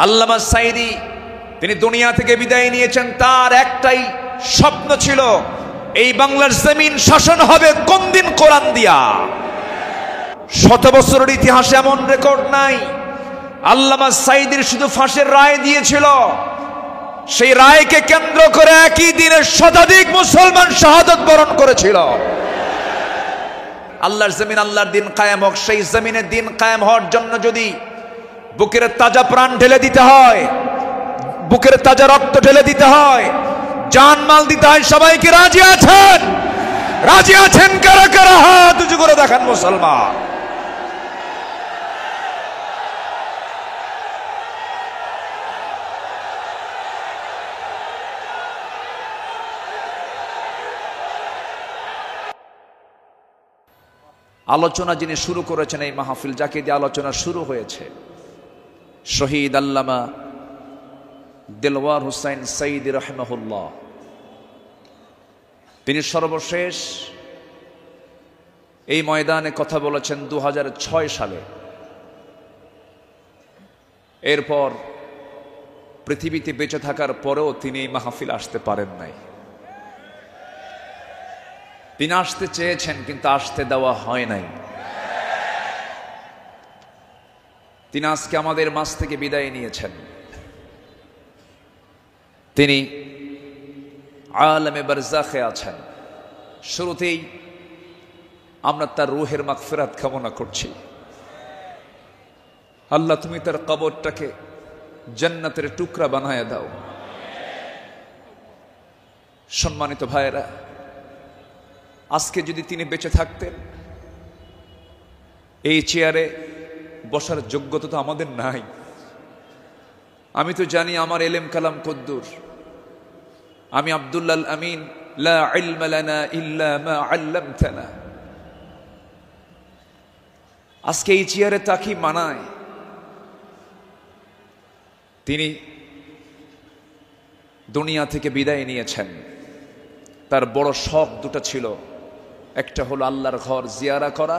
আল্লামা সাঈদী তিনি দুনিয়া থেকে বিদায় নিয়েছেন, তার একটাই স্বপ্ন ছিল, এই বাংলার জমিন শাসন হবে কোন দিন? কোরআন দিয়া। 100 বছরের ইতিহাসে এমন রেকর্ড নাই। আল্লামা সাঈদীর শুধু ফাঁসির রায় দিয়েছিল, সেই রায়কে কেন্দ্র করে একই দিনে শতাধিক মুসলমান শাহাদাত বরণ করেছিল। আল্লাহর জমিন, আল্লাহর দিন কায়েম হোক। সেই জমিনে দিন কায়েম হওয়ার জন্য যদি বুকের তাজা প্রাণ ঢেলে দিতে হয়, বুকের তাজা রক্ত ঢেলে দিতে হয়, জানমাল দিতে হয়, সবাইকে রাজি আছেন? রাজি আছেন কারা কারা? হাত উঁচু করে দেখান মুসলমান। আলোচনা যিনি শুরু করেছেন এই মাহফিল, যাকে দিয়ে আলোচনা শুরু হয়েছে, শহীদ আল্লামা দেলওয়ার হোসাইন সাঈদী রাহিমাহুল্লাহ। তিনি সর্বশেষ এই ময়দানে কথা বলেছেন 2006 সালে। এরপর পৃথিবীতে বেঁচে থাকার পরেও তিনি এই মাহফিল আসতে পারেন নাই। তিনি আসতে চেয়েছেন কিন্তু আসতে দেওয়া হয় নাই। তিনি আজকে আমাদের মাঝ থেকে বিদায় নিয়েছেন। তিনি আলমে বারজাখে আছেন। শুরুতেই আমরা তার রূহের মাগফিরাত কামনা করছি। আল্লাহ তুমি তার কবরটাকে জান্নাতের টুকরা বানায় দাও। সম্মানিত ভাইয়েরা, আজকে যদি তিনি বেঁচে থাকতেন, এই চেয়ারে বসার যোগ্যতা তো আমাদের নাই। আমি তো জানি আমার এলেম কালাম কদ্দুর। আমি আব্দুল্লাহ আমিন, লা ইলমা লানা ইল্লা মা আল্লামতানা। আজকে এই চেয়ারে তাকে মানায়। তিনি দুনিয়া থেকে বিদায় নিয়েছেন। তার বড় শখ দুটো ছিল, একটা হলো আল্লাহর ঘর জিয়ারা করা,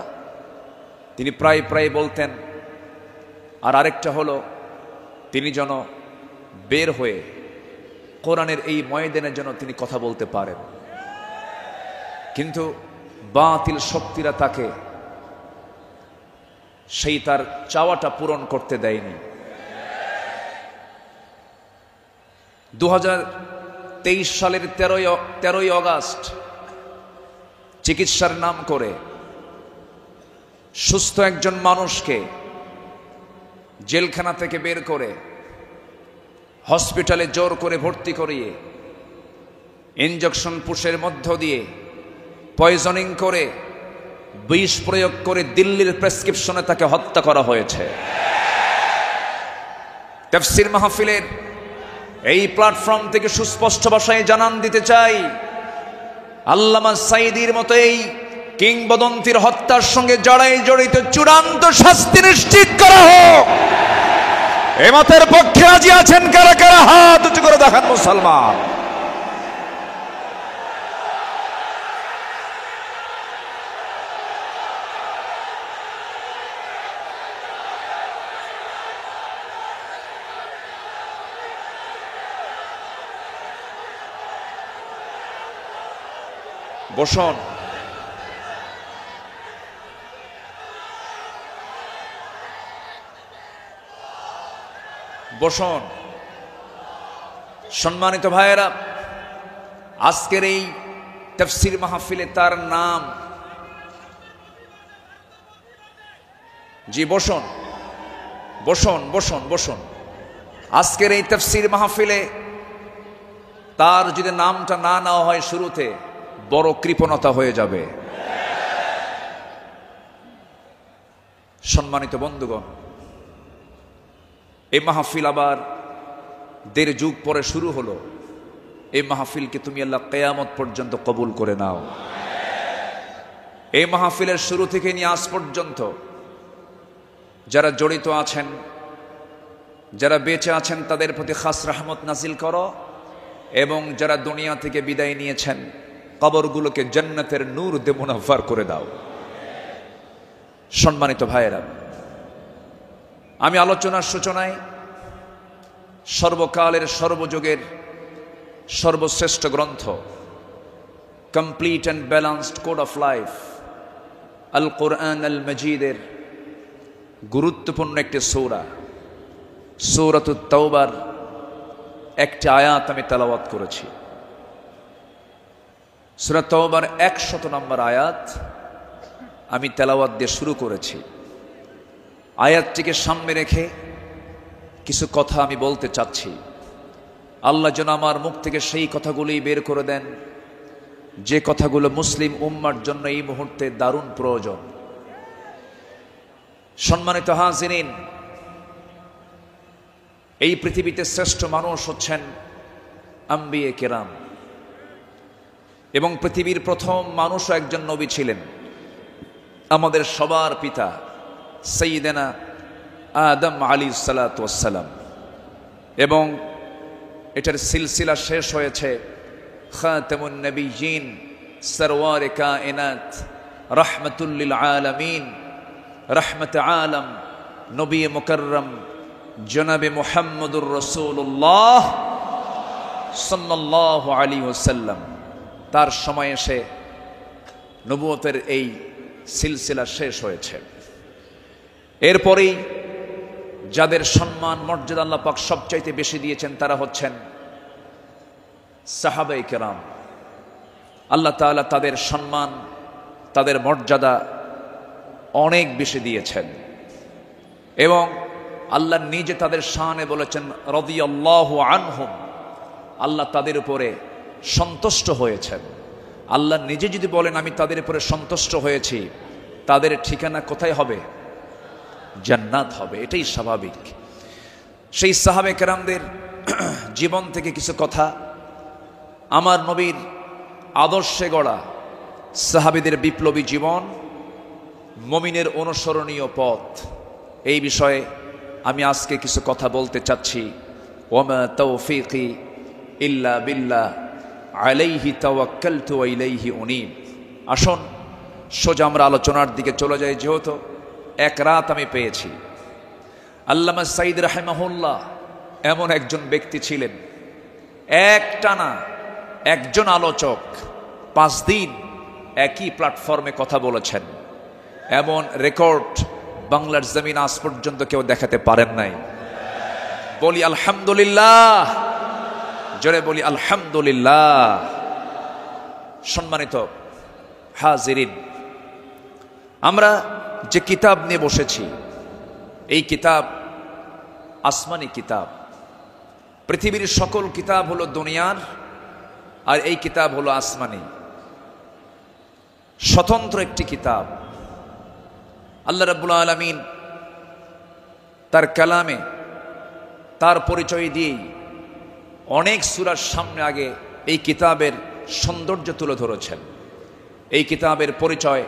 তিনি প্রায় প্রায় বলতেন, আর আরেকটা হলো তিনি যেন বের হয়ে কোরআনের এই ময়দানে যেন তিনি কথা বলতে পারেন। কিন্তু বাতিল শক্তিরা তাকে সেই তার চাওয়াটা পূরণ করতে দেয়নি। 2023 সালের 13ই অগাস্ট চিকিৎসার নাম করে সুস্থ একজন মানুষকে জেলখানা থেকে বের করে হসপিটালে জোর করে ভর্তি করিয়ে ইনজেকশন পুশের মধ্য দিয়ে পয়জনিং করে বিষ প্রয়োগ করে দিল্লির প্রেসক্রিপশনে তাকে হত্যা করা হয়েছে। তাফসীর মাহফিলের এই প্ল্যাটফর্ম থেকে সুস্পষ্ট ভাষায় জানান দিতে চাই, আল্লামা সাঈদীর মতো এই কিংবদন্তির হত্যার সঙ্গে জড়িত চূড়ান্ত শাস্তি নিশ্চিত করা হোক। এ মতের পক্ষে রাজি আছেন কারা কারা? হাত উঁচু করে দেখান মুসলমান। বসুন। বসুন। সম্মানিত ভাইয়েরা, আজকের এই তাফসীর মাহফিলে তার নাম, জি বসুন বসুন বসুন বসুন। আজকের এই তাফসীর মাহফিলে তার যদি নামটা না নেওয়া হয় শুরুতে, বড় কৃপণতা হয়ে যাবে। সম্মানিত বন্ধুগণ, এই মাহফিল আবার 1.5 যুগ পরে শুরু হলো। এই মাহফিলকে তুমি আল্লাহ কিয়ামত পর্যন্ত কবুল করে নাও। এই মাহফিলের শুরু থেকে নিয়ে আজ পর্যন্ত যারা জড়িত আছেন, যারা বেঁচে আছেন, তাদের প্রতি খাস রহমত নাজিল করো, এবং যারা দুনিয়া থেকে বিদায় নিয়েছেন কবরগুলোকে জান্নাতের নূর দিয়ে মুনাফফার করে দাও। সম্মানিত ভাইয়েরা, আমি আলোচনার সূচনায় সর্বকালের সর্বযুগের সর্বশ্রেষ্ঠ গ্রন্থ, complete and balanced code of life, Al Quran আল মজিদের গুরুত্বপূর্ণ একটি সূরা, সূরাতুত তাওবার একটি আয়াত আমি তেলাওয়াত করেছি। সূরা তাওবার 100 নম্বর আয়াত আমি তেলাওয়াত দিয়ে শুরু করেছি। আয়াতটিকে সামনে রেখে কিছু কথা আমি বলতে চাচ্ছি। আল্লাহ যেন আমার মুখ থেকে সেই কথাগুলি বের করে দেন যে কথাগুলো মুসলিম উম্মার জন্য এই মুহূর্তে দারুণ প্রয়োজন। সম্মানিত হাজিরিন, এই পৃথিবীতে শ্রেষ্ঠ মানুষ হচ্ছেন আম্বিয়ে কেরাম, এবং পৃথিবীর প্রথম মানুষও একজন নবী ছিলেন, আমাদের সবার পিতা সাইয়্যিদানা আদম আলাইহিস সালাতু ওয়াস সালাম। এবং এটার সিলসিলা শেষ হয়েছে খাতামুন নবিয়্যিন সরওয়ারে কায়নাত রাহমাতুল লিল আলামিন রাহমাতে আলম নবী মুকাররম জনাবে মুহাম্মদুর রাসূলুল্লাহ সাল্লাল্লাহু আলাইহি ওয়াসাল্লাম, তার সময় এসে নবুয়তের এই সিলসিলা শেষ হয়েছে। এরপরেই যাদের সম্মান মর্যাদা আল্লাহ পাক সবচাইতে বেশি দিয়েছেন তারা হচ্ছেন সাহাবায়ে কেরাম। আল্লাহ তাআলা তাদের সম্মান, তাদের মর্যাদা অনেক বেশি দিয়েছেন, এবং আল্লাহ নিজে তাদের শানে বলেছেন রাদিয়াল্লাহু আনহুম, আল্লাহ তাদের উপরে সন্তুষ্ট হয়েছেন। আল্লাহ নিজে যদি বলেন আমি তাদের উপরে সন্তুষ্ট হয়েছি, তাদের ঠিকানা কোথায় হবে? জান্নাত হবে, এটাই স্বাভাবিক। সেই সাহাবে কেরামদের জীবন থেকে কিছু কথা, আমার নবীর আদর্শে গড়া সাহাবীদের বিপ্লবী জীবন, মুমিনের অনুসরণীয় পথ, এই বিষয়ে আমি আজকে কিছু কথা বলতে চাচ্ছি। ওয়ামা তাওফীকি ইল্লা বিল্লাহ আলাইহি তাওয়াক্কালতু ওয়া ইলাইহি উনীব। আসুন সোজা আমরা আলোচনার দিকে চলে যাই। যেহেতু এক রাত আমি পেয়েছি, আল্লামা সাঈদ রাহিমাহুল্লাহ এমন একজন ব্যক্তি ছিলেন, একটানা একজন আলোচক 5 দিন একই প্ল্যাটফর্মে কথা বলেছেন। এমন রেকর্ড বাংলার জমিন আজ পর্যন্ত কেউ দেখাতে পারেন নাই। বলি আলহামদুলিল্লাহ, জোরে বলি আলহামদুলিল্লাহ। সম্মানিত হাজিরিন, আমরা যে কিতাব নিয়ে বসেছি, এই কিতাব আসমানি কিতাব। পৃথিবীর সকল কিতাব হলো দুনিয়ার, আর এই কিতাব হলো আসমানি, স্বতন্ত্র একটি কিতাব। আল্লাহ রাব্বুল আলামিন তার কালামে তার পরিচয় দিয়েই অনেক সূরার সামনে আগে এই কিতাবের সৌন্দর্য তুলে ধরেছেন, এই কিতাবের পরিচয়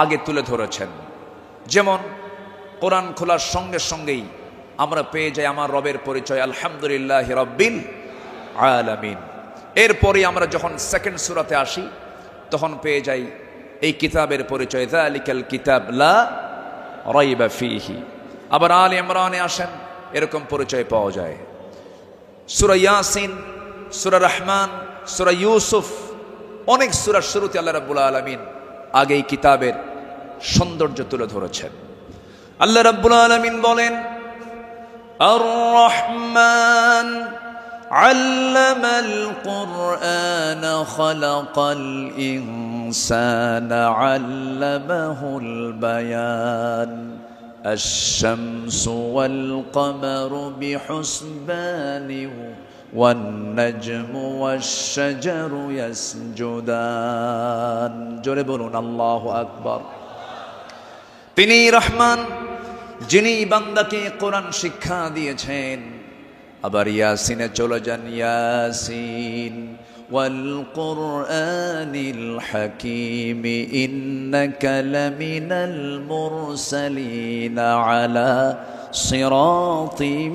আগে তুলে ধরেছেন। যেমন কোরআন খোলার সঙ্গে সঙ্গেই আমরা পেয়ে যাই আমার রবের পরিচয় আলহামদুলিল্লাহি রাব্বিল আলামিন। এরপরে আমরা যখন সেকেন্ড সূরাতে আসি তখন পেয়ে যাই এই কিতাবের পরিচয় যালিকাল কিতাব লা রাইবা ফীহি। আবার আলে ইমরানে আসেন, এরকম পরিচয় পাওয়া যায়। সূরা ইয়াসিন, সূরা রহমান, সূরা ইউসুফ, অনেক সূরার শুরুতে আল্লাহ রাব্বুল আলামিন আগে এই কিতাবের সৌন্দর্য তুলে ধরেছেন। আল্লাহ রাব্বুল আলামিন বলেন আর রহমান আল্লামাল কুরআন খালাকাল ইনসানা আল্লামাহুল বায়ান আশ-শামসু ওয়াল কমারু বিহুসবানি ওয়ান নাজমু ওয়াশ-শাজারু ইয়াসজুদান। জোরে বলুন আল্লাহু আকবার। তিনি রহমান, যিনি বান্দাকে কোরআন শিক্ষা দিয়েছেন। আবার ইয়াসিনে চলে যান, ইয়াসিন ওয়াল কুরআনিল হাকীম ইন্নাকা লামিনাল মুরসালিন আলা সিরাতিম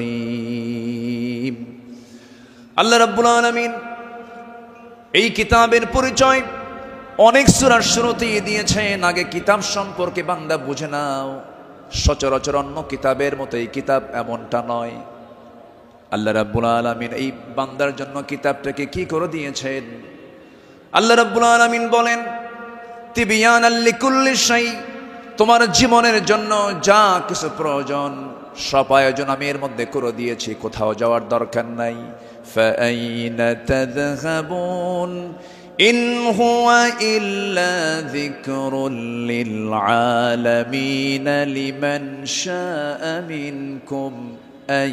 মুস্তাকিম। আল্লাহ রাব্বুল আলামিন এই কিতাবের পরিচয় অনেক সূরার শুরুতেই দিয়েছেন। আগে কিতাব সম্পর্কে বান্দা বুঝে নাও, সচরাচর অন্য কিতাবের মতো এই কিতাব এমনটা নয়। আল্লাহ রাব্বুল আলামিন এই বান্দার জন্য কিতাবটাকে কি করে দিয়েছেন? আল্লাহ রাব্বুল আলামিন বলেন, তিবিয়ানাল লিকুল্লি শাই, তোমার জীবনের জন্য যা কিছু প্রয়োজন সব আয়োজন আমি এর মধ্যে করে দিয়েছি, কোথাও যাওয়ার দরকার নাই। ফাআইনা তাযহাবুন ইন হুয়া ইল্লা যিকরুল লিল আলামিন লিমান শাআ মিনকুম আন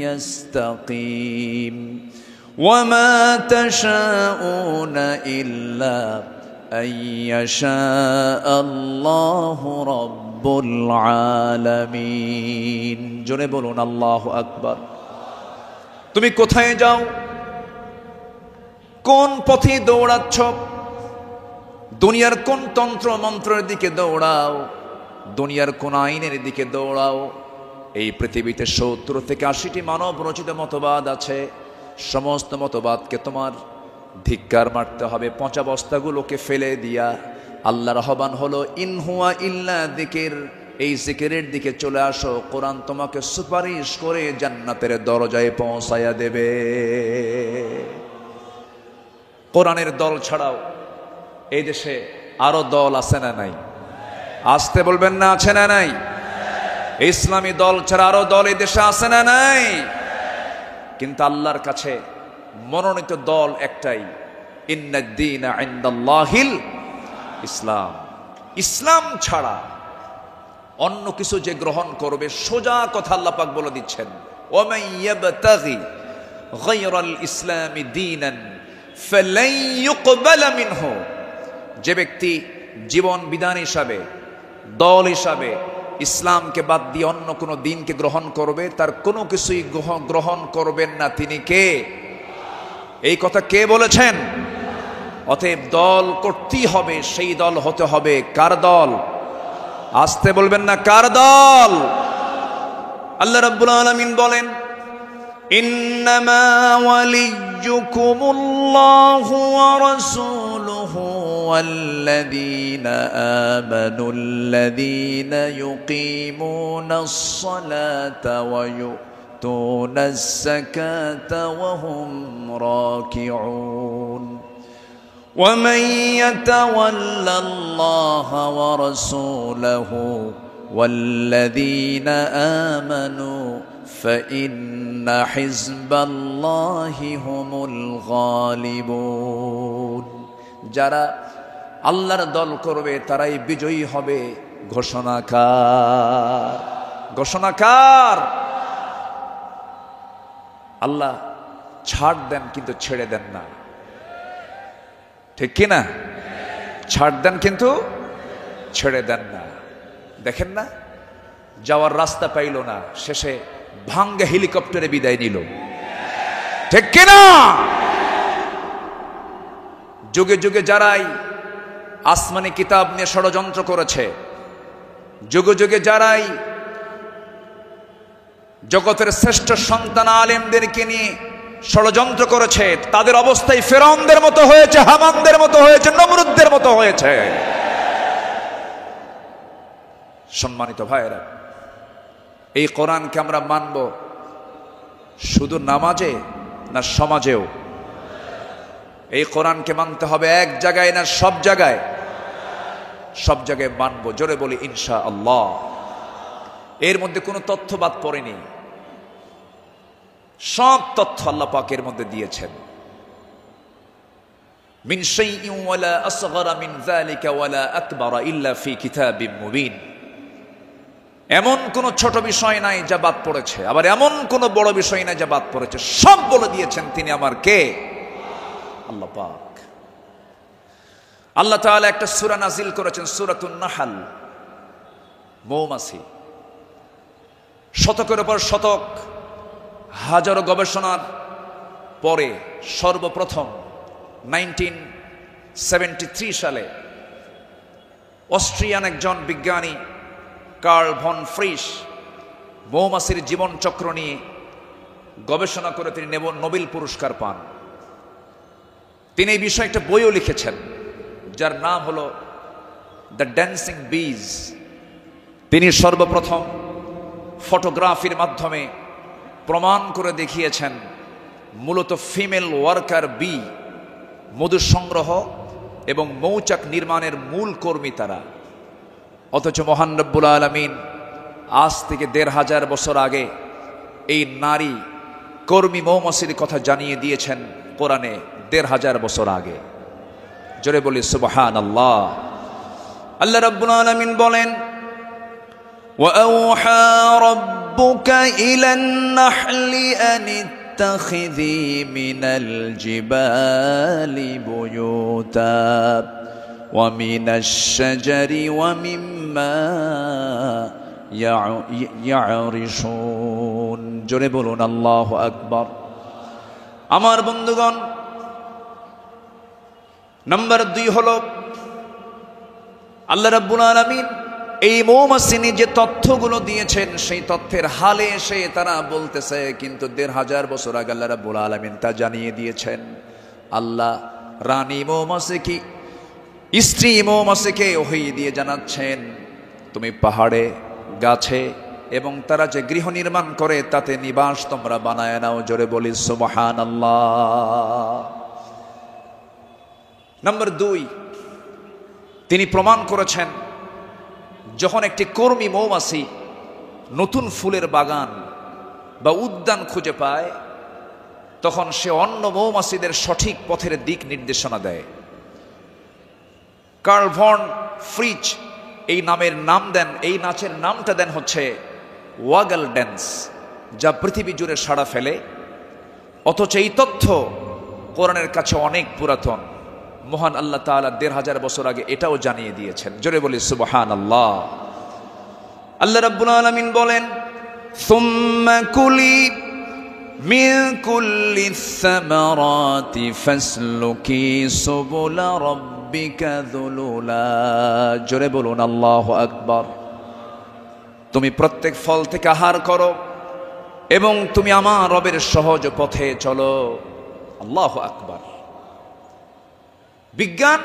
ইয়াস্তাকিম ওয়া মা তাশাউনা ইল্লা আন ইয়াশা আল্লাহু রাব্বুল আলামিন। জোরে বলুন আল্লাহু আকবার। তুমি কোথায় যাও, কোন পথে দৌড়াচ্ছ, দুনিয়ার কোন তন্ত্র মন্ত্রের দিকে দৌড়াও, দুনিয়ার কোন আইনের দিকে দৌড়াও, এই পৃথিবীতে ৭০ থেকে ৮০টি মানব রচিত মতবাদ আছে। সমস্ত মতবাদকে তোমার ধিক্কার মারতে হবে, পচা বস্তাগুলোকে ফেলে দিয়া আল্লাহর আহ্বান হলো ইন হুয়া ইল্লা যিকির, এই জিকিরের দিকে চলে আসো। কোরআন তোমাকে সুপারিশ করে জান্নাতের দরজায় পৌঁছায়া দেবে। কোরআনের দল ছাড়াও এই দেশে আরো দল আছে না নাই? আসতে বলবেন না, আছে না নাই? ইসলামী দল ছাড়া আরো দল এই দেশে আছে না নাই? কিন্তু আল্লাহর কাছে মনোনীত দল একটাই, ইন্নাদ-দীনা ইনদাল্লাহিল ইসলাম। ইসলাম ছাড়া অন্য কিছু যে গ্রহণ করবে, সোজা কথা আল্লাহ পাক বলে দিচ্ছেন, ওয়ামান ইয়াবতাগি গায়রাল ইসলামি দীনান ফালান ইউকবালা মিনহু, যে ব্যক্তি জীবন বিধান হিসাবে, দল হিসাবে ইসলামকে বাদ দিয়ে অন্য কোনো দিনকে গ্রহণ করবে, তার কোনো কিছুই গ্রহণ করবেন না। তিনি কে? এই কথা কে বলেছেন? অতএব দল করতেই হবে, সেই দল হতে হবে কার দল? আসতে বলবেন না, কার দল? আল্লাহ রাব্বুল আলামিন বলেন, ইন্নামা ওয়ালিয়্যুকুমুল্লাহু ওয়া রাসূলুহু ওয়াল্লাযীনা আমানুল্লাযীনা ইউকিমুনাস সালাতা ওয়া ইউতুনাস যাকাতা ওয়া হুম রাকিউন ومن يتولى الله ورسوله والذين آمنوا فإن حزب الله هم الغالبون। যারা আল্লাহর দল করবে তারাই বিজয়ী হবে। ঘোষণাকার, ঘোষণাকার আল্লাহ। ছাড় দেন কিন্তু ছেড়ে দেন না, ঠিক কিনা? ছাড় দেন কিন্তু ছেড়ে দেন না। দেখেন না, যাওয়ার রাস্তা পাইল না, শেষে ভাঙ্গা হেলিকপ্টারে বিদায় নিল, ঠিক কিনা? যুগে যুগে যারাই আসমানি কিতাব নিয়ে ষড়যন্ত্র করেছে, যুগে যুগে যারাই জগতের শ্রেষ্ঠ সন্তান আলেমদেরকে নিয়ে ষড়যন্ত্র করেছে, তাদের অবস্থায় ফিরআউনদের মতো হয়েছে, হামানদের মতো হয়েছে, নমরুদদের মতো হয়েছে। সম্মানিত ভাইয়েরা, এই কোরআনকে আমরা মানব শুধু নামাজে না সমাজেও? এই কোরআনকে মানতে হবে এক জায়গায় না সব জায়গায়? সব জায়গায় মানব। জোরে বলি ইনশাআল্লাহ। এর মধ্যে কোনো তথ্য বাদ পড়েনি, সব তথ্য আল্লাহ পাকের মধ্যে দিয়েছেন। মিন শাইইন ওয়ালা আসগরা মিন যালিকা ওয়ালা আকবারা ইল্লা ফি কিতাবিম মুবিন। এমন কোন ছোট বিষয় নাই যা বাদ পড়েছে, আবার এমন কোন বড় বিষয় নাই যা বাদ পড়েছে। সব বলে দিয়েছেন তিনি আমার কে? আল্লাহ পাক। আল্লাহ তাআলা একটা সূরা নাজিল করেছেন, সূরাতুন নাহল, মৌমাছি। শতকের উপর শতক, হাজারো গবেষণার পরে সর্বপ্রথম 1973 সালে অস্ট্রিয়ান একজন বিজ্ঞানী কার্ল ভন ফ্রিশ মৌমাছির জীবন চক্র নিয়ে গবেষণা করে তিনি নোবেল পুরস্কার পান। তিনি এই বিষয়ে একটা বইও লিখেছেন যার নাম হলো দ্য ড্যান্সিং বিজ, তিনি সর্বপ্রথম ফটোগ্রাফির মাধ্যমে প্রমাণ করে দেখিয়েছেন মূলত ফিমেল ওয়ার্কার বি, মধু সংগ্রহ এবং মৌচাক নির্মাণের মূল কর্মী তারা। অথচ মহান রব্বুল আলামিন আজ থেকে ১৫০০ বছর আগে এই নারী কর্মী মৌমাছির কথা জানিয়ে দিয়েছেন কোরআনে ১৫০০ বছর আগে। জোরে বলি সুবহানাল্লাহ। আল্লাহ রাব্বুল আলামিন বলেন, وَأَوْحَى رَبُّكَ إِلَى النَّحْلِ أَنِ اتَّخِذِي مِنَ الْجِبَالِ بُيُوتًا وَمِنَ الشَّجَرِ وَمِمَّا يَعْرِشُونَ। জোরে বলুন আল্লাহু আকবার। আমার বন্ধুগণ, নাম্বার 2 হলো আল্লাহ রাব্বুল আলামিন এই মৌমাছি যে তথ্যগুলো দিয়েছেন সেই তথ্যের হালে এসে তারা বলতেছে, কিন্তু ১৫০০ বছর আগে আল্লাহ রাব্বুল আলামিন তা জানিয়ে দিয়েছেন। আল্লাহ রানী মৌমাছিকে, স্ত্রী মৌমাছিকে ওহী দিয়ে জানাচ্ছেন, তুমি পাহাড়ে, গাছে এবং তারা যে গৃহ নির্মাণ করে তাতে নিবাস তোমরা বানায় নাও। জোরে বলি সুবহানাল্লাহ। নাম্বার 2, তিনি প্রমাণ করেছেন যখন একটি কর্মী মৌমাছি নতুন ফুলের বাগান বা উদ্যান খুঁজে পায় তখন সে অন্য মৌমাছিদের সঠিক পথের দিক নির্দেশনা দেয়। কার্ল ভন ফ্রিচ এই নাচের নামটা দেন হচ্ছে ওয়াগল ড্যান্স, যা পৃথিবী জুড়ে সাড়া ফেলে। অথচ এই তথ্য কোরআনের কাছে অনেক পুরাতন। মহান আল্লাহ তাআলা ১৫০০ বছর আগে এটাও জানিয়ে দিয়েছেন। জোরে বলি সুবহানাল্লাহ। আল্লাহ রাব্বুল আলামিন বলেন, সুম্মা কুলি মিন কুল্লিস সামারাতি ফাসলুকি সুবুলা রাব্বিকা যুলুলা। জোরে বলুন আল্লাহু আকবার। তুমি প্রত্যেক ফল থেকে আহার করো এবং তুমি আমার রবের সহজ পথে চলো। আল্লাহু আকবার। বিজ্ঞান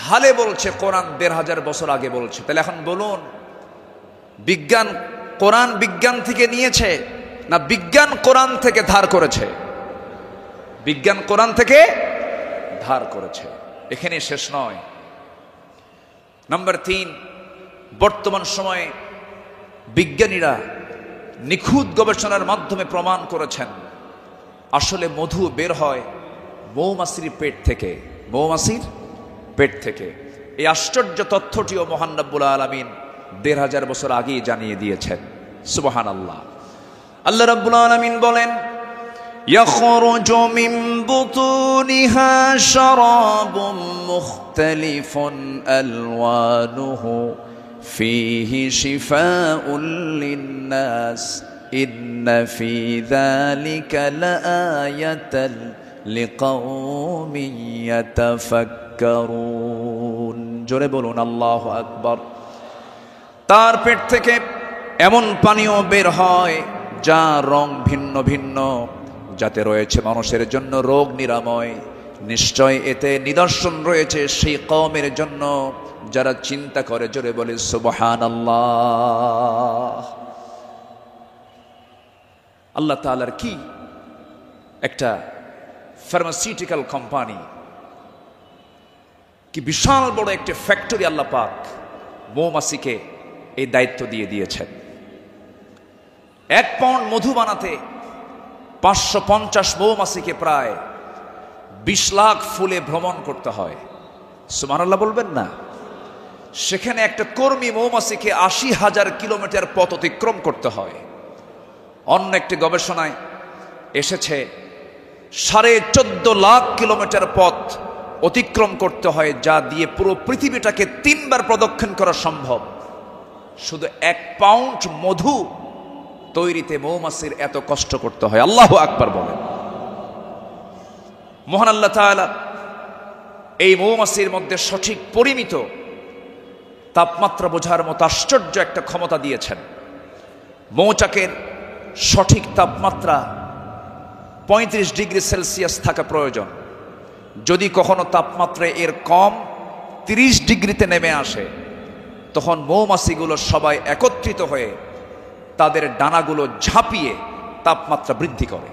হালে বলছে, কোরআন ১৫০০ বছর আগে বলছে। তাহলে এখন বলুন, কোরআন বিজ্ঞান থেকে নিয়েছে না বিজ্ঞান কোরআন থেকে ধার করেছে? বিজ্ঞান কোরআন থেকে ধার করেছে। এখানে শেষ নয়। নাম্বার 3, বর্তমান সময়ে বিজ্ঞানীরা নিখুঁত গবেষণার মাধ্যমে প্রমাণ করেছেন আসলে মধু বের হয় মৌমাছির পেট থেকে। মৌমাছির পেট থেকে। এই আশ্চর্য তথ্যটিও মহান রব্বুল আলামিন ১৫০০ বছর আগেই জানিয়ে দিয়েছেন। সুবহানাল্লাহ। আল্লাহ রব্বুল আলামিন বলেন, ইয়াখরুজু মিন বুতুনিহা শারাবুম মুখতালিফুন আলওয়ানুহু ফীহি শিফাউন লিন-নাস ইন্না ফী যালিকা লাআয়াতান লিকাওমিন ইয়াতাফাক্কারুন। জোরে বলুন আল্লাহু আকবার। তার পেট থেকে এমন পানীয় বের হয় যা রং ভিন্ন ভিন্ন, যাতে রয়েছে মানুষের জন্য রোগ নিরাময়। নিশ্চয় এতে নিদর্শন রয়েছে সেই কওমের জন্য যারা চিন্তা করে। জোরে বলে সুবহানাল্লাহ। আল্লাহ তাআলার কি একটা ফার্মাসিউটিক্যাল কোম্পানি, কি বিশাল বড় একটা ফ্যাক্টরি আল্লাহ পাক মৌমাছিকে এই দায়িত্ব দিয়ে দিয়েছেন। 1 পাউন্ড মধু বানাতে 550 মৌমাছিকে প্রায় 20 লাখ ফুলে ভ্রমণ করতে হয়। সুবহানাল্লাহ বলবেন না? সেখানে একটা কর্মী মৌমাছিকে 80,000 কিলোমিটার পথ অতিক্রম করতে হয়। অন্য একটি গবেষণায় এসেছে 14.5 লাখ কিলোমিটার পথ অতিক্রম করতে হয়, যা দিয়ে পুরো পৃথিবীটাকে 3 বার প্রদক্ষিণ করা সম্ভব। শুধু 1 পাউন্ড মধু তৈরিতে মৌমাছির এত কষ্ট করতে হয়। আল্লাহু আকবার বলেন। মহান আল্লাহ তাআলা এই মৌমাছির মধ্যে সঠিক পরিমিত তাপমাত্রা বোঝার মতো আশ্চর্য একটা ক্ষমতা দিয়েছেন। মৌচাকের সঠিক তাপমাত্রা 35 ডিগ্রি সেলসিয়াস থাকা প্রয়োজন। যদি কখনো তাপমাত্রা এর কম 30 ডিগ্রিতে নেমে আসে তখন মৌমাছিগুলো সবাই একত্রিত হয়ে তাদের ডানাগুলো ঝাঁপিয়ে তাপমাত্রা বৃদ্ধি করে।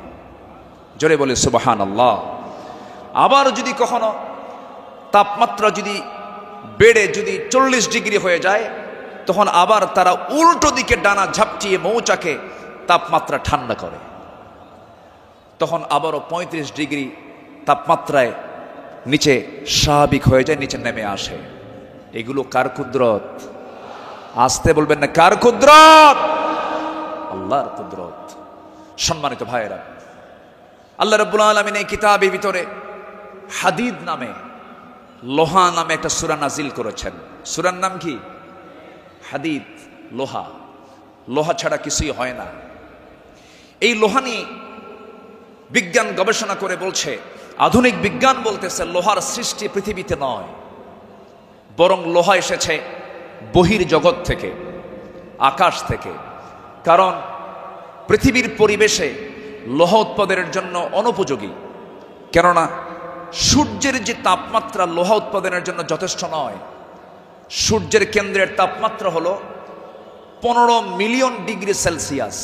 জোরে বলে সুবহানাল্লাহ। আবার যদি কখনো তাপমাত্রা যদি বেড়ে যদি 40 ডিগ্রি হয়ে যায়, তখন আবার তারা উল্টো দিকে ডানা ঝাপটিয়ে মৌচাকে তাপমাত্রা ঠান্ডা করে। তখন আবারও 35 ডিগ্রি তাপমাত্রায় নিচে স্বাভাবিক হয়ে যায়, নিচে নেমে আসে। এগুলো কার কুদরত? আসতে বলবেন না, কার কুদরত? আল্লাহর কুদরত। সম্মানিত ভাইয়েরা, আল্লাহ রাব্বুল আলামিন এই কিতাবের ভিতরে হাদিদ নামে, লোহা নামে একটা সূরা নাজিল করেছেন। সূরার নাম কি? হাদিদ, লোহা। লোহা ছাড়া কিছুই হয় না। এই লোহা নিয়ে বিজ্ঞান গবেষণা করে বলছে, আধুনিক বিজ্ঞান বলতেছে লোহার সৃষ্টি পৃথিবীতে নয়, বরং লোহা এসেছে বহির জগৎ থেকে, আকাশ থেকে। কারণ পৃথিবীর পরিবেশে লোহা উৎপাদনের জন্য অনুপযোগী। কেননা সূর্যের যে তাপমাত্রা লোহা উৎপাদনের জন্য যথেষ্ট নয়। সূর্যের কেন্দ্রের তাপমাত্রা হলো 15 মিলিয়ন ডিগ্রি সেলসিয়াস,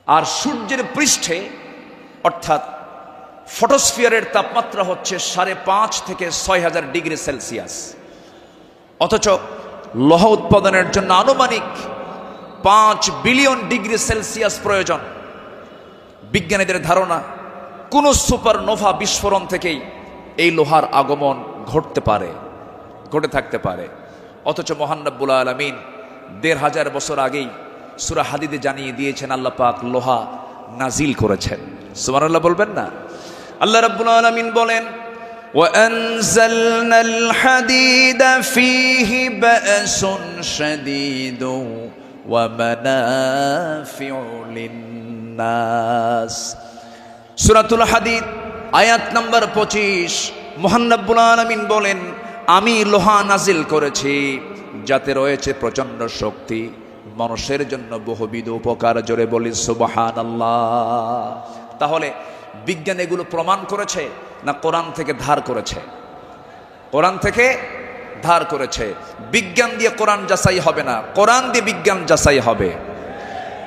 আর সূর্যের পৃষ্ঠে অর্থাৎ ফটোস্ফিয়ারের তাপমাত্রা হচ্ছে 5.5 থেকে 6,000 ডিগ্রি সেলসিয়াস। অথচ লোহা উৎপাদনের জন্য আনুমানিক 5 বিলিয়ন ডিগ্রি সেলসিয়াস প্রয়োজন। বিজ্ঞানীদের ধারণা কোন সুপারনোভা বিস্ফোরণ থেকেই এই লোহার আগমন ঘটে থাকতে পারে। অথচ মহান রব্বুল আলামিন 1500 বছর আগেই সূরা হাদিদে জানিয়ে দিয়েছেন আল্লাহ পাক লোহা নাজিল করেছেন। সুবহানাল্লাহ বলবেন না? আল্লাহ রাব্বুল আলামিন বলেন, وَأَنزَلْنَا الْحَدِيدَ فِيهِ بَأْسٌ شَدِيدٌ وَمَنَافِعُ لِلنَّاسِ। সূরাতুল হাদিদ আয়াত নাম্বার 25। মহান রব্বুল আলামিন বলেন, আমি লোহা নাজিল করেছি যাতে রয়েছে প্রচন্ড শক্তি, মানুষের জন্য বহুবিধ উপকার। জোরে বলি সুবহানাল্লাহ। তাহলে বিজ্ঞান এগুলো প্রমাণ করেছে না কোরআন থেকে ধার করেছে? কোরআন থেকে ধার করেছে। বিজ্ঞান দিয়ে কোরআন যাচাই হবে না, কোরআন দিয়ে বিজ্ঞান যাচাই হবে।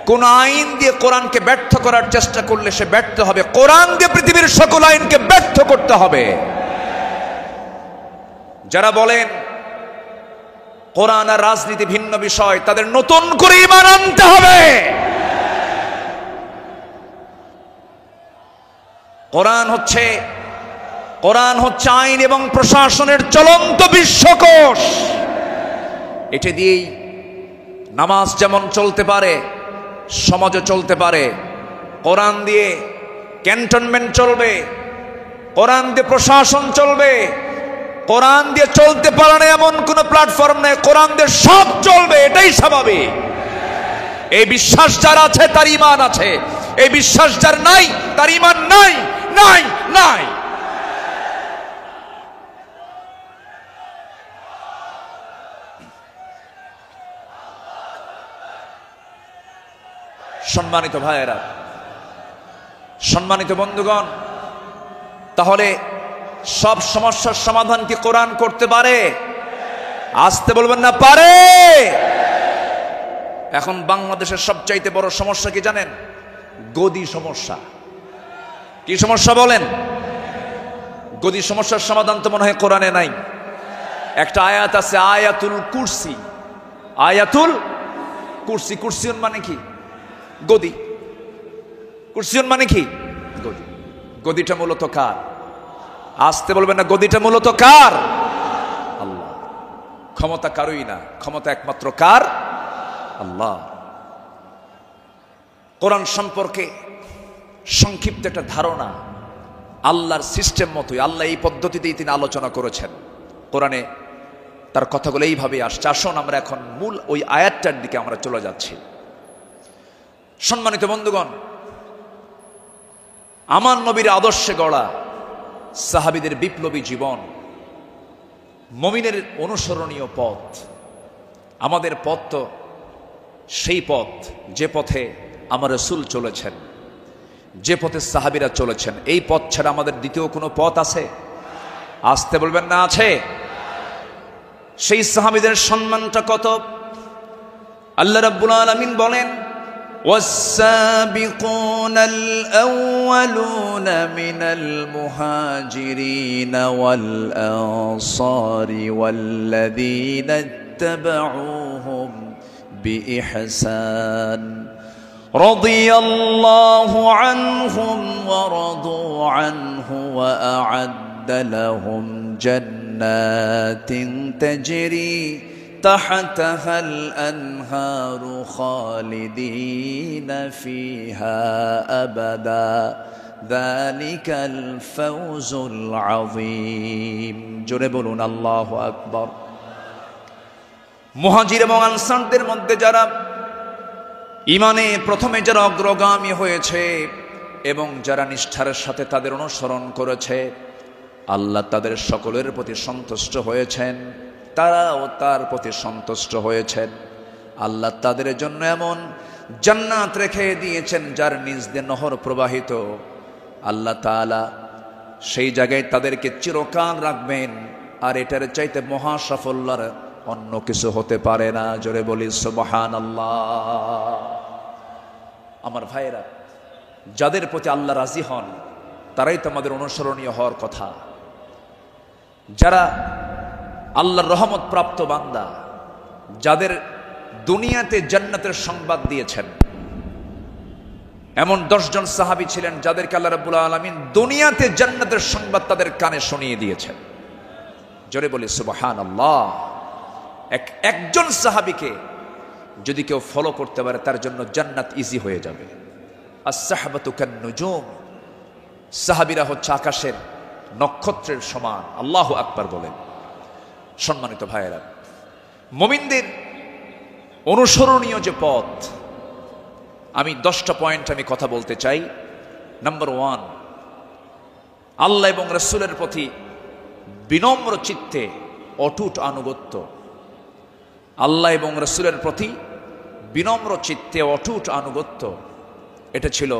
কোন আইন দিয়ে কোরআনকে ব্যর্থ করার চেষ্টা করলে সে ব্যর্থ হবে। কোরআন দিয়ে পৃথিবীর সকল আইনকে ব্যর্থ করতে হবে। যারা বলেন কোরআন আর রাজনীতি ভিন্ন বিষয়, তাদের নতুন করে ঈমান আনতে হবে। কোরআন হচ্ছে আইন এবং প্রশাসনের চলন্ত বিশ্বকোষ। এটা দিয়েই নামাজ যেমন চলতে পারে, সমাজও চলতে পারে। কোরআন দিয়ে ক্যান্টনমেন্ট চলবে, কোরআন দিয়ে প্রশাসন চলবে। কোরআন দিয়ে চলতে পারে না এমন কোন প্ল্যাটফর্ম নেই, কোরআন দিয়ে সব চলবে, এটাই স্বাভাবিক। এই বিশ্বাস যার আছে তার ঈমান আছে, এই বিশ্বাস যার নাই তার ঈমান নাই, নাই, নাই। সম্মানিত ভাইয়েরা, সম্মানিত বন্ধুগণ, তাহলে সব সমস্যার সমাধান কি কোরআন করতে পারে? আসতে বলবেন না, পারে। এখন বাংলাদেশের সবচাইতে বড় সমস্যা কি জানেন? গদি সমস্যা। কি সমস্যা বলেন? গদি সমস্যার সমাধান তো মনে হয় কোরআনে নাই। একটা আয়াত আছে, আয়াতুল কুরসি। আয়াতুল কুরসি। কুরসিয়ন মানে কি? গদি। কুরসিয়ন মানে কি? গদি। গদিটা মূলত কার? আসতে বলবেন না, গদিটা মূলত কার? আল্লাহ। ক্ষমতা কারোই না, ক্ষমতা একমাত্র কার? আল্লাহ। কোরআন সম্পর্কে সংক্ষিপ্ত একটা ধারণা, আল্লাহর সিস্টেম মতোই, আল্লাহ এই পদ্ধতিতেই তিনি আলোচনা করেছেন। কোরআনে তার কথাগুলো এইভাবে আসছে। আসুন আমরা এখন মূল ওই আয়াতটার দিকে আমরা চলে যাচ্ছি। সম্মানিত বন্ধুগণ, আমার নবীর আদর্শে গড়া সাহাবীদের বিপ্লবী জীবন, মুমিনের অনুসরণীয় পথ। আমাদের পথ তো সেই পথ যে পথে আমার রাসূল চলেছেন, যে পথে সাহাবীরা চলেছেন। এই পথ ছাড়া আমাদের দ্বিতীয় কোনো পথ আছে? আসতে বলবেন না, আছে? সেই সাহাবীদের সম্মানটা কত! আল্লাহ রাব্বুল আলামিন বলেন, والسابقون الأولون من المهاجرين والأنصار والذين اتبعوهم بإحسان رضي الله عنهم ورضوا عنه وأعد لهم جنات تجري تحتها الأنهار خالدين فيها أبدا ذلك الفوز العظيم জোরে বলুন আল্লাহু আকবার। মুহাজির এবং আনসারদের মধ্যে যারা ঈমানে প্রথমে যারা অগ্রগামী হয়েছে এবং যারা নিষ্ঠার সাথে তাদের অনুসরণ করেছে, আল্লাহ তাদের সকলের প্রতি সন্তুষ্ট হয়েছেন, তারাও তার প্রতি সন্তুষ্ট হয়েছেন। আল্লাহ তাদের জন্য এমন জান্নাত রেখে দিয়েছেন যার নিচ দিয়ে নহর প্রবাহিত। আল্লাহ তাআলা সেই জায়গায় তাদেরকে চিরকাল রাখবেন, আর এটার চাইতে মহা সাফল্যের অন্য কিছু হতে পারে না। জোরে বলি সুবহানাল্লাহ। আমার ভাইয়েরা, যাদের প্রতি আল্লাহ রাজি হন তারাই তো আমাদের অনুসরণীয় হওয়ার কথা। যারা আল্লাহর রহমত প্রাপ্ত বান্দা, যাদের দুনিয়াতে জান্নাতের সংবাদ দিয়েছেন, এমন 10 জন সাহাবী ছিলেন যাদেরকে আল্লাহ রাব্বুল আলামিন দুনিয়াতে জান্নাতের সংবাদ তাদের কানে শুনিয়ে দিয়েছেন। জোরে বলি সুবহানাল্লাহ। একজন সাহাবীকে যদি কেউ ফলো করতে পারে তার জন্য জান্নাত ইজি হয়ে যাবে। আস-সাহবাতু কান-নুজুম, সাহাবীরা হচ্ছে আকাশের নক্ষত্রের সমান। আল্লাহু আকবার বলেন। সম্মানিত ভাইয়েরা, মুমিনদের অনুসরণীয় যে পথ, আমি 10টা পয়েন্ট আমি কথা বলতে চাই। নাম্বার 1, আল্লাহ এবং রাসূলের প্রতি বিনম্র চিত্তে অটুট আনুগত্য। আল্লাহ এবং রাসূলের প্রতি বিনম্র চিত্তে অটুট আনুগত্য, এটা ছিল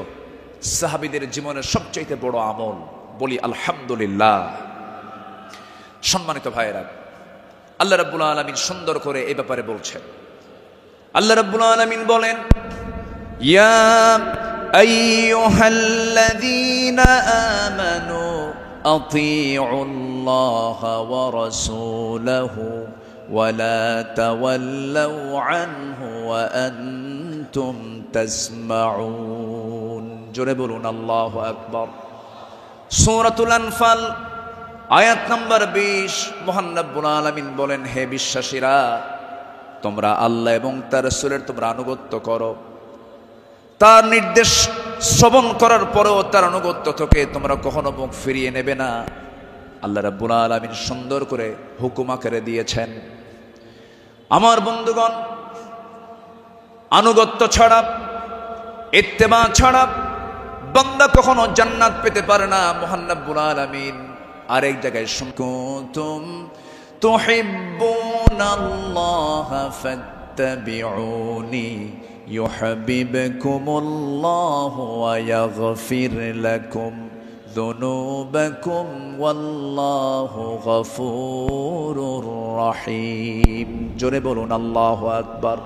সাহাবীদের জীবনের সবচেয়ে বড় আমল। বলি আলহামদুলিল্লাহ। সম্মানিত ভাইয়েরা, আল্লাহ রাব্বুল আলামিন সুন্দর করে এই ব্যাপারে বলছেন। আল্লাহ রাব্বুল আলামিন বলেন, ইয়া আইয়ুহাল্লাযীনা আমানু আতিউল্লাহা ওয়া রাসূলাহু ওয়া লা তাওয়াল্লাউ আনহু ওয়া আনতুম তাসমাউন। জোরে বলুন আল্লাহু আকবার। সূরাতুল আনফাল আয়াত নাম্বার 20, মহান রব্বুল আলামিন বলেন, হে বিশ্বাসীরা, তোমরা আল্লাহ এবং তার রাসূলের তোমরা আনুগত্য করো। তার নির্দেশ শ্রবণ করার পরেও তার আনুগত্য থেকে তোমরা কখনো মুখ ফিরিয়ে নেবে না। আল্লাহ রাব্বুল আলামিন সুন্দর করে হুকুম আকারে দিয়েছেন। আমার বন্ধুগণ, আনুগত্য ছাড়া, ইত্তেবা ছাড়া বান্দা কখনো জান্নাত পেতে পারে না। মহান রব্বুল আলামিন আরেক জায়গায় কুনতুম তুহিব্বুনাল্লাহা ফাত্তাবিউনি ইউহিব্বুকুমুল্লাহু ওয়া ইয়াগফির লাকুম যুনুবাকুম ওয়াল্লাহু গফুরুর রহিম। জোরে বলুন আল্লাহু আকবার।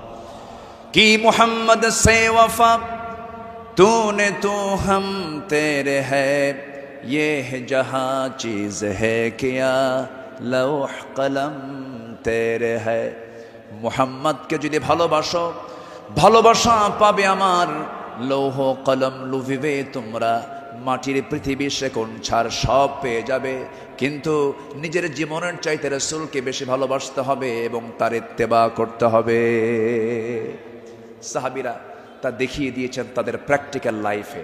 কি মুহাম্মদ সে ওয়াফা तूने तो हम तेरे है, ये जहाँ चीज है क्या लौह कलम तेरे है। मुहम्मद के যদি ভালোবাসো, ভালোবাসা পাবে আমার। লৌহ কলম লুভিবে তোমরা, মাটির পৃথিবী সেকোন ছাড় সব পেয়ে যাবে, কিন্তু নিজের জীবনের চাইতে রাসূলকে বেশি ভালোবাসতে হবে এবং তার ইত্তেবা করতে হবে। সাহাবীরা তা দেখিয়ে দিয়েছেন তাদের প্র্যাকটিক্যাল লাইফে।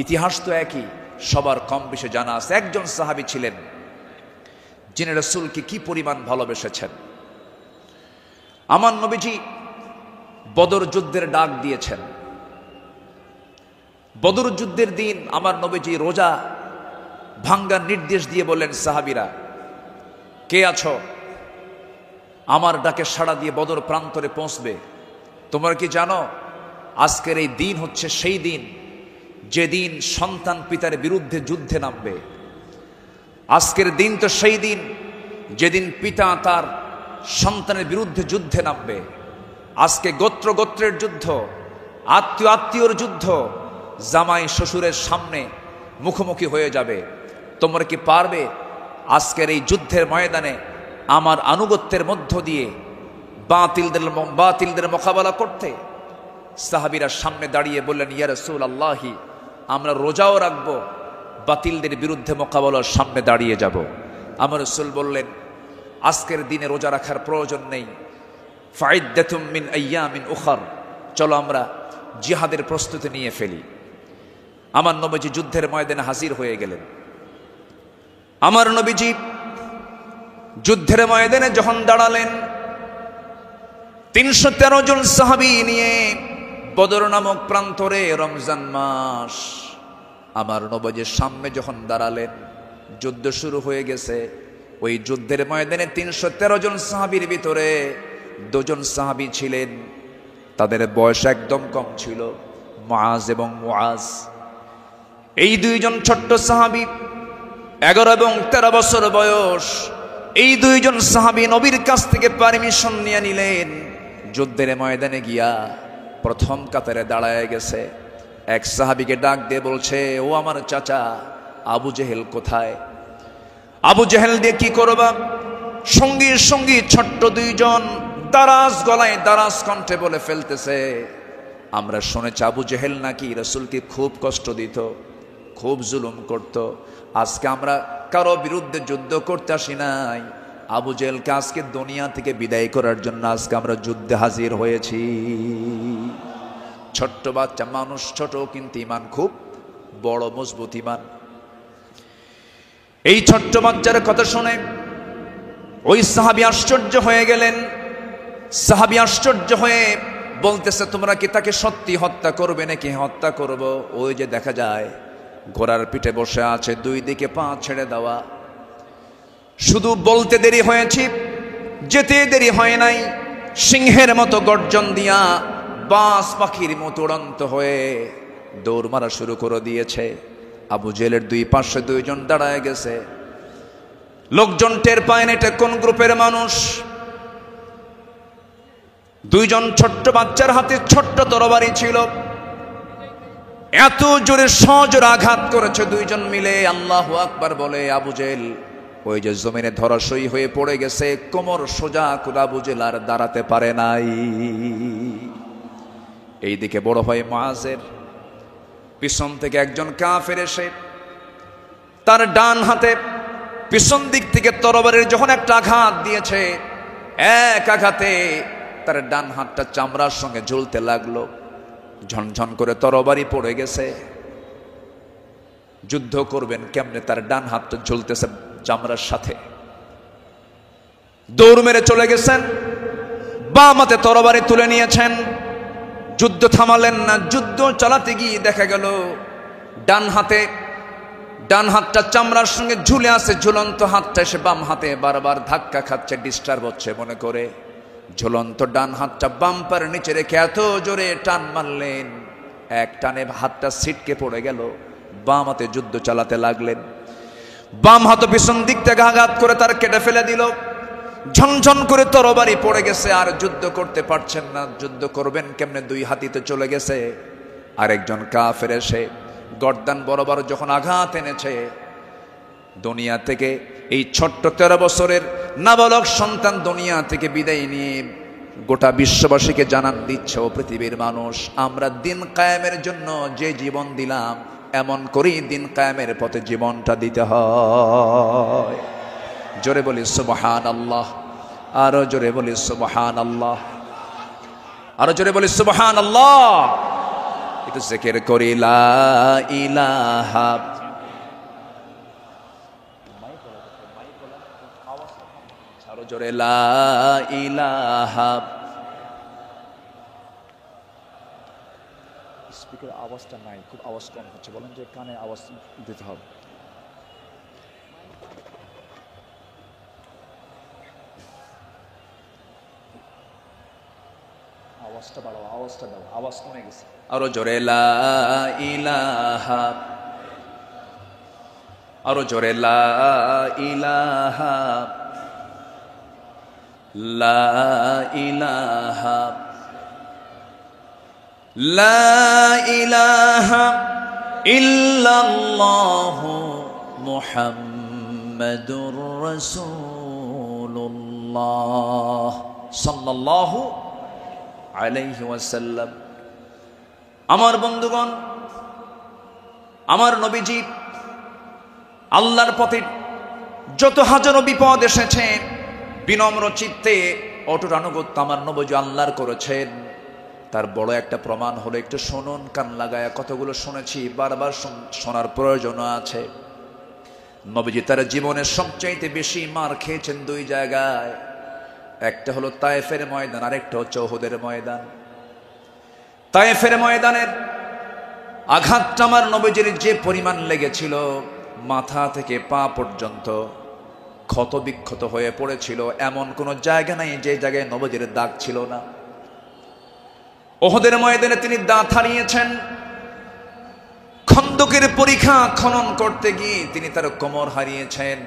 ইতিহাস তো একই, সবার কম বেশি জানা আছে। একজন সাহাবী ছিলেন যিনি রাসূলকে কি পরিমাণ ভালোবেসেছেন। আমার নবীজি বদর যুদ্ধের ডাক দিয়েছেন। বদর যুদ্ধের দিন আমার নবীজি রোজা ভাঙ্গার নির্দেশ দিয়ে বললেন, সাহাবীরা কে আছো, আমার ডাকে সাড়া দিয়ে বদর প্রান্তরে পৌঁছবে। তোমরা কি জানো আজকের এই দিন হচ্ছে সেই দিন যেদিন সন্তান পিতার বিরুদ্ধে যুদ্ধে নামবে। আজকের দিন তো সেই দিন যেদিন পিতা তার সন্তানের বিরুদ্ধে যুদ্ধে নামবে। আজকে গোত্র গোত্রের যুদ্ধ, আত্মীয় আত্মীয়র যুদ্ধ, জামাই শ্বশুরের সামনে মুখোমুখি হয়ে যাবে। তোমরা কি পারবে আজকের এই যুদ্ধের ময়দানে আমার আনুগত্যের মধ্য দিয়ে বাতিলদের মোকাবেলা করতে? সাহাবীরা সামনে দাঁড়িয়ে বললেন, ইয়া রাসূলুল্লাহি, আমরা রোজাও রাখবো, বাতিলদের বিরুদ্ধে মোকাবেলার সামনে দাঁড়িয়ে যাব। আমার রাসূল বললেন, আজকের দিনে রোজা রাখার প্রয়োজন নেই, ফাইদ্দাতুম মিন আইয়ামিন উখার, চলো আমরা জিহাদের প্রস্তুতি নিয়ে ফেলি। আমার নবীজি যুদ্ধের ময়দানে হাজির হয়ে গেলেন। আমার নবীজি যুদ্ধের ময়দানে যখন দাঁড়ালেন, 313 জন সাহাবী নিয়ে বদর নামক প্রান্তরে, রমজান মাস, আমার নবীজির সামনে যখন দাঁড়ালেন, যুদ্ধ শুরু হয়ে গেছে। ওই যুদ্ধের ময়দানে 313 জন সাহাবীর ভিতরে 2 জন সাহাবী ছিলেন, তাদের বয়স একদম কম ছিল, মুআজ এবং মুআজ। এই 2 জন ছোট্ট সাহাবী, 11 এবং 13 বছর বয়স। এই 2 জন সাহাবী নবীর কাছ থেকে পারমিশন নিয়ে নিলেন, যুদ্ধের ময়দানে গিয়া প্রথম কাতারে দাঁড়ায় গেছে। এক সাহাবীকে ডাক দিয়ে বলছে, ও আমার চাচা, আবু জেহেল কোথায়? আবু জেহেল দিয়ে কি করবা? সঙ্গী সঙ্গী ছোট্ট 2 জন দারাজ গলায় দারাজ কণ্ঠে বলে ফেলতেছে, আমরা শুনেছি আবু জেহেল নাকি রাসূলকে খুব কষ্ট দিত, খুব জুলুম করত। আজকে আমরা কারো বিরুদ্ধে যুদ্ধ করতে আসি নাই, আবু জেহেলকে আজকে দুনিয়া থেকে বিদায় করার জন্য আজকে আমরা যুদ্ধে হাজির হয়েছি। ছোট্ট বাচ্চা মানুষ, ছোট কিন্তু ইমান খুব বড়, মজবুত ইমান। এই ছোট্ট বাচ্চার কথা শুনে ওই সাহাবী আশ্চর্য হয়ে গেলেন। সাহাবী আশ্চর্য হয়ে বলতেছে, তোমরা কি তাকে সত্যি হত্যা করবে নাকি? হত্যা করব। ওই যে দেখা যায় ঘোড়ার পিঠে বসে আছে, 2 দিকে পা ছেড়ে দেওয়া। শুধু বলতে দেরি হয়েছে, যেতে দেরি হয় নাই। সিংহের মতো গর্জন দিয়া বাস পাখির মতো উড়ন্ত হয়ে দৌড় মারা শুরু করে দিয়েছে। আবু জেহেলের 2 পাশে 2 জন দাঁড়ায় গেছে। লোকজন টের পায় না এটা কোন গ্রুপের মানুষ। 2 জন ছোট্ট বাচ্চার হাতে ছোট্ট তরবারি ছিল, এত জোরে সজোরে আঘাত করেছে 2 জন মিলে। আল্লাহু আকবার বলে আবু জেহেল ওই যে জমিনে ধরাশয়ী হয়ে পড়ে গেছে, কোমর সোজা করে আবু জেহেল আর দাঁড়াতে পারে নাই। এইদিকে বড় ভাই মুআজের পিছন থেকে একজন কাফের এসে তার ডান হাতে পিছন দিক থেকে তরবারির যখন একটা আঘাত দিয়েছে, এক আঘাতে তার ডান হাতটা চামড়ার সঙ্গে ঝুলতে লাগলো। ঝনঝন করে তরবারি পড়ে গেছে। যুদ্ধ করবেন কেমনে? তার ডান হাতটা ঝুলতেছে চামড়ার সাথে। দৌড় মেরে চলে গেছেন, বাম হাতে তরবারি তুলে নিয়েছেন। যুদ্ধ থামালেন না। যুদ্ধ চালাতে গিয়ে দেখা গেল ডান হাতটা চামড়ার সঙ্গে ঝুলে আছে, ঝুলন্ত হাতটা এসে বাম হাতে বারবার ধাক্কা খাচ্ছে, ডিস্টার্ব হচ্ছে মনে করে ঝুলন্ত ডান হাতটা বাম্পার নিচে রেখে এত জোরে টান মারলেন, এক টানে হাতটা ছিটকে পড়ে গেল। বাম হাতে যুদ্ধ চালাতে লাগলেন। বাম হাত পিছন দিক থেকে আঘাত করে তার কেটে ফেলে দিল। ঝনঝন করে তরবারি পড়ে গেছে, আর যুদ্ধ করতে পারছেন না। যুদ্ধ করবেন কেমনে? 2 হাতিতে চলে গেছে। আরেকজন কাফের এসে গর্দান বরাবর যখন আঘাত এনেছে, দুনিয়া থেকে এই ছোট্ট 13 বছরের নাবালক সন্তান দুনিয়া থেকে বিদায় নিয়ে গোটা বিশ্ববাসীকে জানান দিচ্ছে, ও পৃথিবীর মানুষ, আমরা দিন কায়েমের জন্য যে জীবন দিলাম, এমন করেই দিন কায়েমের পথে জীবনটা দিতে হয়। জোরে বলি সুবহানাল্লাহ, আরো জোরে বলি সুবহানাল্লাহ, আরো জোরে বলি সুবহানাল্লাহ। একটু জিকির করি লা ইলাহা, আরো জোরে লা ইলাহা। স্পিকার আওয়াজটা নাই, খুব আওয়াজ কম হচ্ছে, বলেন যে কানে আওয়াজ দিতে হবে। আওয়াজটা বাড়াও, আওয়াজটা দাও, আওয়াজ কমে গেছে। আরো জোরে লা ইলাহা, আরো জোরে লা ইলাহা লা ইলাহা লা ইলাহা ইল্লাল্লাহু মুহাম্মাদুর রাসূলুল্লাহ সাল্লাল্লাহু আলাইহি ওয়াসাল্লাম। আমার বন্ধুগণ, আমার নবীজি আল্লাহর পথে যত হাজারো বিপদ এসেছে, বিনম্র চিত্তে অটুট আনুগত্য আমার নবীজি আল্লাহর করেছেন। তার বড় একটা প্রমাণ হলো, একটু শুনুন, কান লাগায়া, কতগুলো শুনেছি, বারবার শোনার প্রয়োজন আছে। নবীজি তার জীবনের সবচাইতে বেশি মার খেয়েছেন দুই জায়গায়, একটা হলো তায়েফের ময়দান, আরেকটা হচ্ছে উহুদের ময়দান। তায়েফের ময়দানের আঘাতটা আমার নবীজির যে পরিমাণ লেগেছিল, মাথা থেকে পা পর্যন্ত ক্ষত বিক্ষত হয়ে পড়েছিল, এমন কোনো জায়গা নাই যে জায়গায় নবীজির দাগ ছিল না। উহুদের ময়দানে তিনি দাঁত হারিয়েছেন। খন্দকের পরীক্ষা খনন করতে গিয়ে তিনি তার কোমর হারিয়েছেন।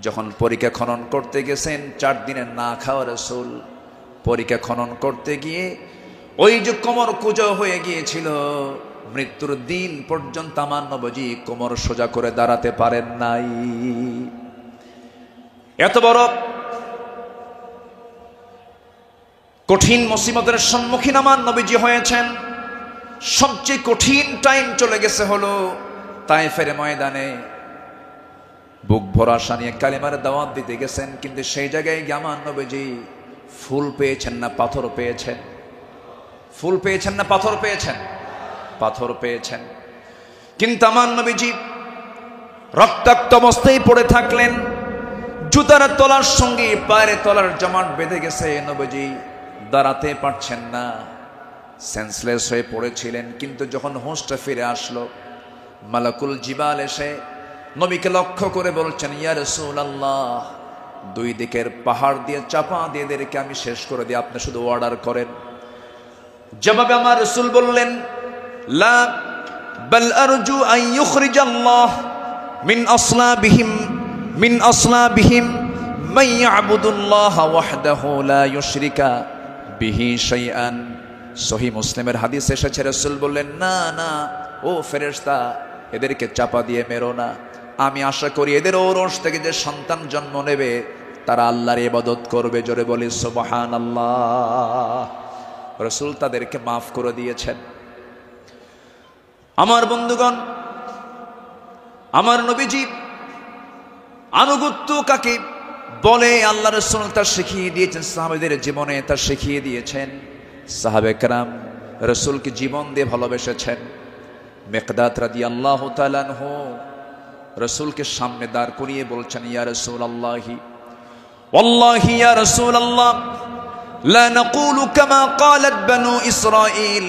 যখন পরীক্ষা খনন করতে গেছেন, 4 দিনের না খাওয়া রাসূল পরীক্ষা খনন করতে গিয়ে ওই যে কোমর কুঁজো হয়ে গিয়েছিল, মৃত্যুর দিন পর্যন্ত আমার নবীজি কোমর সোজা করে দাঁড়াতে পারেন নাই। এত বড় কঠিন মুসিবতের সম্মুখীন আমার নবীজি হয়েছেন। সবচেয়ে কঠিন টাইম চলে গেছে হলো তায়েফের ময়দানে। বুক ভরা আশা নিয়ে কালিমার দাওয়াত দিতে গেছেন, কিন্তু সেই জায়গায় গিয়ে আমার নবীজি ফুল পেয়েছেন না পাথর পেয়েছেন? ফুল পেয়েছেন না পাথর পেয়েছেন? পাথর পেয়েছেন। কিন্তু আমার নবীজি রক্তাক্ত অবস্থায় পড়ে থাকলেন। জুতার তলার সঙ্গে পায়ের তলার জমাট বেঁধে গেছে, নবীজি দাঁড়াতে পারছেন না, সেন্সলেস হয়ে পড়েছিলেন। কিন্তু যখন হোঁশটা ফিরে আসলো, মালাকুল জিবাল এসে নবীকে লক্ষ্য করে বলছেন, ইয়া রাসূলুল্লাহ, 2 দিকের পাহাড় দিয়ে চাপা দিয়ে এদেরকে আমি শেষ করে দিই, আপনি শুধু অর্ডার করেন। জবাবে আমার রাসূল বললেন, লা বাল আরজু আন ইউখরিজাল্লাহ মিন আসলাবিহিম মান ইয়াবুদুল্লাহ ওয়াহদাহু লা ইউশরিকা বিহি শাইআন। সহিহ মুসলিমের হাদিস এসেছে, রাসূল বললেন, না না ও ফেরেশতা, এদেরকে চাপা দিয়ে মেরো না। আমি আশা করি এদের ঔরস থেকে যে সন্তান জন্ম নেবে তারা আল্লাহর ইবাদত করবে। জোরে বলি সুবহানাল্লাহ। রাসূল তাদেরকে মাফ করে দিয়েছেন। আমার বন্ধুগণ, আমার নবীজি আনুগত্য কাকে বলে আল্লাহ রাসূল তার শিখিয়ে দিয়েছেন, সাহাবাদের জীবনে তার শিখিয়ে দিয়েছেন। সাহাবে কেরাম রাসূলকে জীবন দিয়ে ভালোবেসেছেন। মিকদাদ রাদিয়াল্লাহু তাআলা আনহু রাসূলকে সামনে দাঁড় করিয়ে বলছেন, ইয়া রাসূলুল্লাহি ওয়াল্লাহি ইয়া রাসূলুল্লাহ লা নাকুলু কামা ক্বালাত বানু ইসরাঈল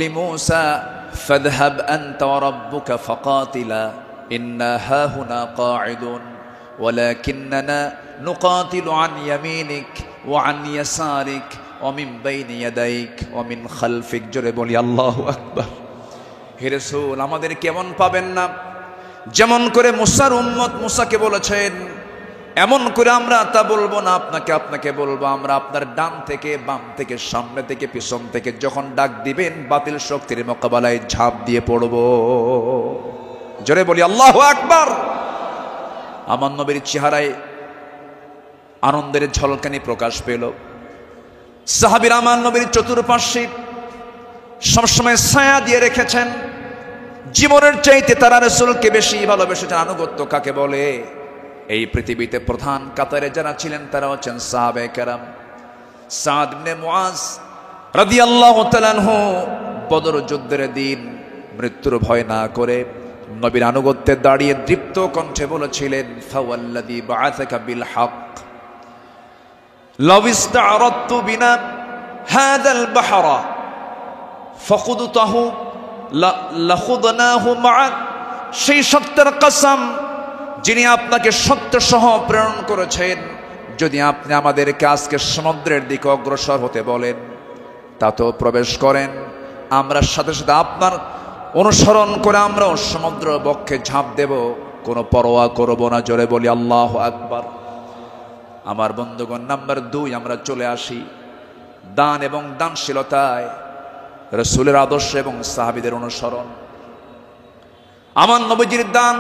লিমূসা ফাযহাব আনতা ওয়া রাব্বুকা ফাকাতিলা ইন্না হাহুনা কাঈদুন ওয়ালাকিন্নানা নুকাতিলু আন ইয়ামিনিক ওয়া আন ইয়াসারিক ওয়া মিন বাইনি ইয়াদাইক ওয়া মিন খালফিক। জোরে বলি আল্লাহু আকবার। হে রাসূল, আমাদের কেমন পাবেন না? যেমন করে মুসার উম্মত মুসাকে বলেছেন, এমন করে আমরা তা বলবো না, আপনাকে বলবো। আমরা আপনার ডান থেকে বাম থেকে সামনে থেকে পিছন থেকে যখন ডাক দিবেন, বাতিল শক্তির মোকাবেলায় ঝাঁপ দিয়ে পড়ব। জোরে বলি আল্লাহু আকবার। আমার নবীর চেহারায় আনন্দের ঝলকানি প্রকাশ পেল। সাহাবীরা আমার নবীর চতুর্পার্শ্বে সবসময় ছায়া দিয়ে রেখেছেন। জীবনের চাইতে তারা রাসূলকে বেশি ভালোবেসেছেন। আনুগত্য কাকে বলে? এই পৃথিবীতে প্রধান কাতারে যারা ছিলেন তারা হচ্ছেন সাহাবে কেরাম। সাদ ইবনে মুআজ রাদিয়াল্লাহু তাআলা আনহু বদর যুদ্ধের দিন মৃত্যুর ভয় না করে নবীর আনুগত্যে দাঁড়িয়ে দীপ্ত কণ্ঠে বলেছিলেন, ফাওয়াল্লাযী বাআসাকা বিল হক লাউ ইসতা'রাদতু বিনা হাযাল বাহরা ফাকুদতাহু লাখুদনাহু মা'আক। সেই সত্যের কসম যিনি আপনাকে সত্য সহ প্রেরণ করেছেন, যদি আপনি আমাদেরকে আজকে সমুদ্রের দিকে অগ্রসর হতে বলেন, তাতেও প্রবেশ করেন, আমরা সাথে সাথে আপনার অনুসরণ করে আমরাও সমুদ্র বক্ষে ঝাঁপ দেব, কোনো পরোয়া করব না। জোরে বলি আল্লাহু আকবার। আমার বন্ধুগণ, নাম্বার 2 আমরা চলে আসি দান এবং দানশীলতায় রাসূলের আদর্শ এবং সাহাবীদের অনুসরণ। আমার নবীজির দান,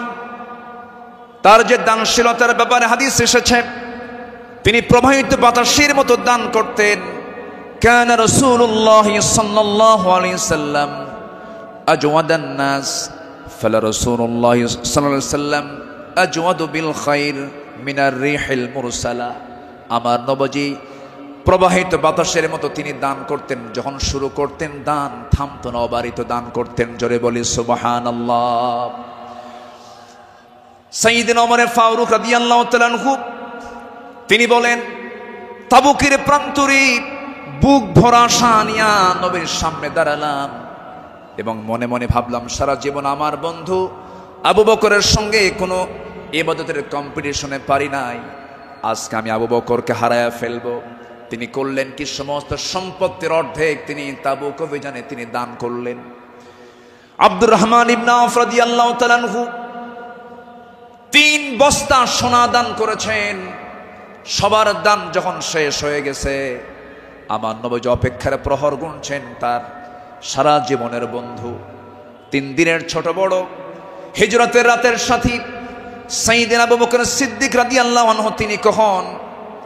তার যে দানশীলতার ব্যাপারে হাদিস এসেছে, তিনি প্রবাহিত বাতাসের মতো দান করতেন। কানা রাসূলুল্লাহ সাল্লাল্লাহু আলাইহি সাল্লাম আজওয়াদান নাস, ফালা রাসূলুল্লাহ সাল্লাল্লাহু আলাইহি সাল্লাম আজওয়াদু বিল খাইর মিনার রিহিল মুরসালা। আমার নবীজি প্রবাহিত বাতাসের মতো তিনি দান করতেন। যখন শুরু করতেন দান থামতো না, অবারিত দান করতেন। জোরে বলি সুবহানাল্লাহ। সাইয়্যিদনা ওমর ফারুক রাদিয়াল্লাহু তাআলা আনহু তিনি বলেন, তাবুকের প্রান্তরে বুক ভরা আশা নিয়া নবীর সামনে দাঁড়ালাম এবং মনে মনে ভাবলাম, সারা জীবন আমার বন্ধু আবু বকরের সঙ্গে কোনো ইবাদতের কম্পিটিশনে পারি নাই, আজকে আমি আবু বকরকে হারায়া ফেলবো। তিনি করলেন কি, সমস্ত সম্পত্তির অর্ধেক তিনি তাবুক অভিযানে তিনি দান করলেন। আব্দুর রহমান ইবনে আওফ রাদিয়াল্লাহু তাআলা আনহু 3 বস্তা সোনা দান করেছেন। সবার দান যখন শেষ হয়ে গেছে, আমার নবী অপেক্ষার প্রহর গুনছেন তার সারা জীবনের বন্ধু, 3 দিনের ছোট বড় হিজরতের রাতের সাথী সাইয়্যিদনা আবু বকর সিদ্দিক রাদিয়াল্লাহু আনহু তিনি কখন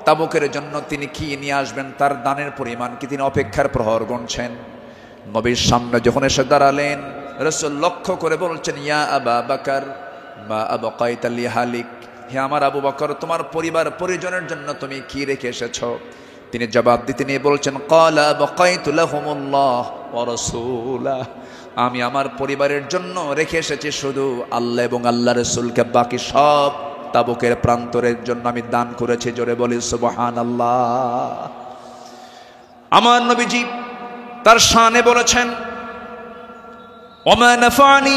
তাবুকের জন্য তিনি কি নিয়ে আসবেন, তার দানের পরিমাণ কি, তিনি অপেক্ষার প্রহর গুনছেন। নবীর সামনে যখন এসে দাঁড়ালেন, রাসূল লক্ষ্য করে বলছেন, ইয়া আবা বকর মা আবকাইতা লিহালিক, হে আমার আবু বকর, তোমার পরিবার পরিজনের জন্য তুমি কি রেখে এসেছো? তিনি জবাব দিতে নিয়ে বলছেন, ক্বালা বাকাইতু লাহুমুল্লাহ ওয়া রাসূলাহ, আমি আমার পরিবারের জন্য রেখে এসেছি শুধু আল্লাহ এবং আল্লাহ রাসূলকে, বাকি সব তাবুকের প্রান্তরের জন্য আমি দান করেছি। জোরে বলি সুবহানাল্লাহ। আমার নবীজি তার শানে বলেছেন, ওমা নাফানি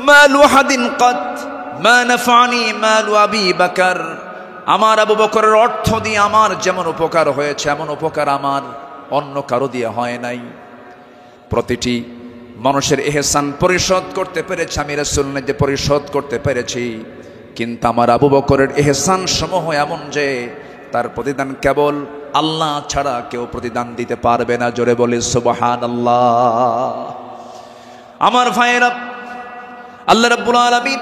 মালু আহাদিন কাত মা নাফানি মালু আবি বকর, আমার আবু বকরের অর্থ দিয়ে আমার যেমন উপকার হয়েছে এমন উপকার আমার অন্য কারো দিয়ে হয় নাই। প্রতিটি মানুষের ইহসান পরিশোধ করতে পেরেছি আমি, রাসূল নিজে পরিশোধ করতে পেরেছি, কিন্তু আমার আবু বকরের ইহসান সমূহ এমন যে তার প্রতিদান কেবল আল্লাহ ছাড়া কেউ প্রতিদান দিতে পারবে না। জোরে বলি সুবহানাল্লাহ। আমার ভাইয়েরা, আল্লাহ রাব্বুল আলামিন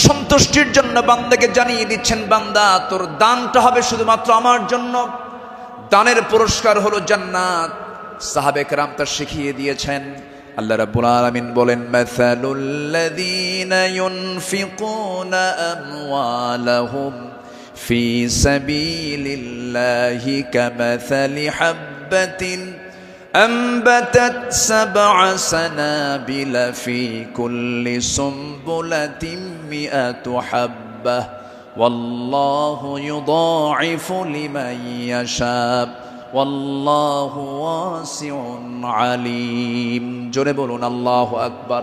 সন্তুষ্টির জন্য বান্দাকে জানিয়ে দিচ্ছেন, বান্দা তোর দানটা হবে শুধুমাত্র আমার জন্য, দানের পুরস্কার হলো জান্নাত। সাহাবে কেরাম তা শিখিয়ে দিয়েছেন। আল্লাহ রাব্বুল আলামিন বলেন, মাসালুল লাযীনা ইউনফিকুনা আমওয়ালাহুম ফি সাবিলিল্লাহি কামাসালি হাববাতিন أنبتت 7 سنابل في كل سنبلة 100 حبة والله يضاعف لمن يشاء والله واسع عليم। জোরে বলুন আল্লাহু আকবার।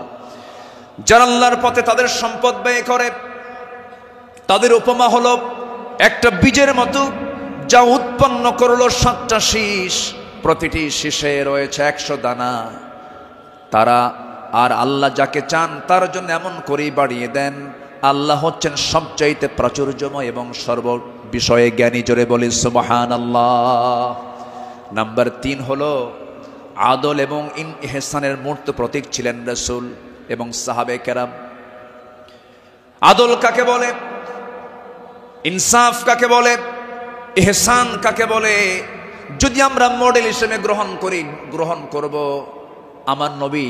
যারা আল্লাহর পথে তাদের সম্পদ ব্যয় করে, তাদের উপমা হলো একটা বীজের মতো যা উৎপন্ন করলো 7টা শীষ, প্রতিটি শীষে রয়েছে 100 দানা। তারা আর আল্লাহ যাকে চান তার জন্য এমন করেই বাড়িয়ে দেন। আল্লাহ হচ্ছেন সবচাইতে প্রাচুর্যময় এবং সর্ব বিষয়ে জ্ঞানী। জোরে বলি সুবহানাল্লাহ। নাম্বার 3 হলো আদল এবং ইহসানের মূর্ত প্রতীক ছিলেন রাসূল এবং সাহাবে কেরাম। আদল কাকে বলে, ইনসাফ কাকে বলে, ইহসান কাকে বলে, যদি আমরা মডেল হিসেবে গ্রহণ করব আমার নবী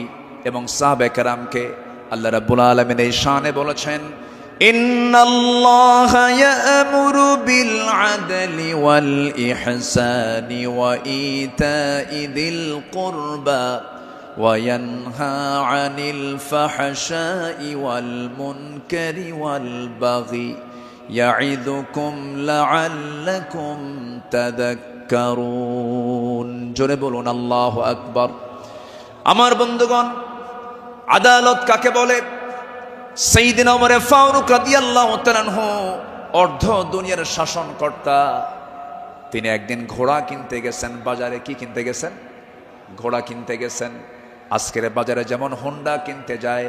এবং সাহাবে কেরামকে। আল্লাহ রাব্বুল আলামিন এই শানে বলেছেন, ইন্নাল্লাহা ইয়া'মুরু বিল আদলি ওয়াল ইহসানি ওয়া ইতা'i যিল কুরবা ওয়া ইয়ানহা আনিল ফাহশাই ওয়াল মুনকারি ওয়াল বাগি ইয়া'iদুকুম লা'আল্লাকুম তাযাক্কারুন। জোরে বলুন আল্লাহু আকবার। আমার বন্ধুগণ, আদালত কাকে বলে? সাইয়্যিদনা ওমর ফারুক রাদিয়াল্লাহু তাআলা আনহু অর্ধ দুনিয়ার শাসনকর্তা। তিনি একদিন ঘোড়া কিনতে গেছেন বাজারে। কি কিনতে গেছেন? ঘোড়া কিনতে গেছেন। আজকের বাজারে যেমন হোন্ডা কিনতে যায়,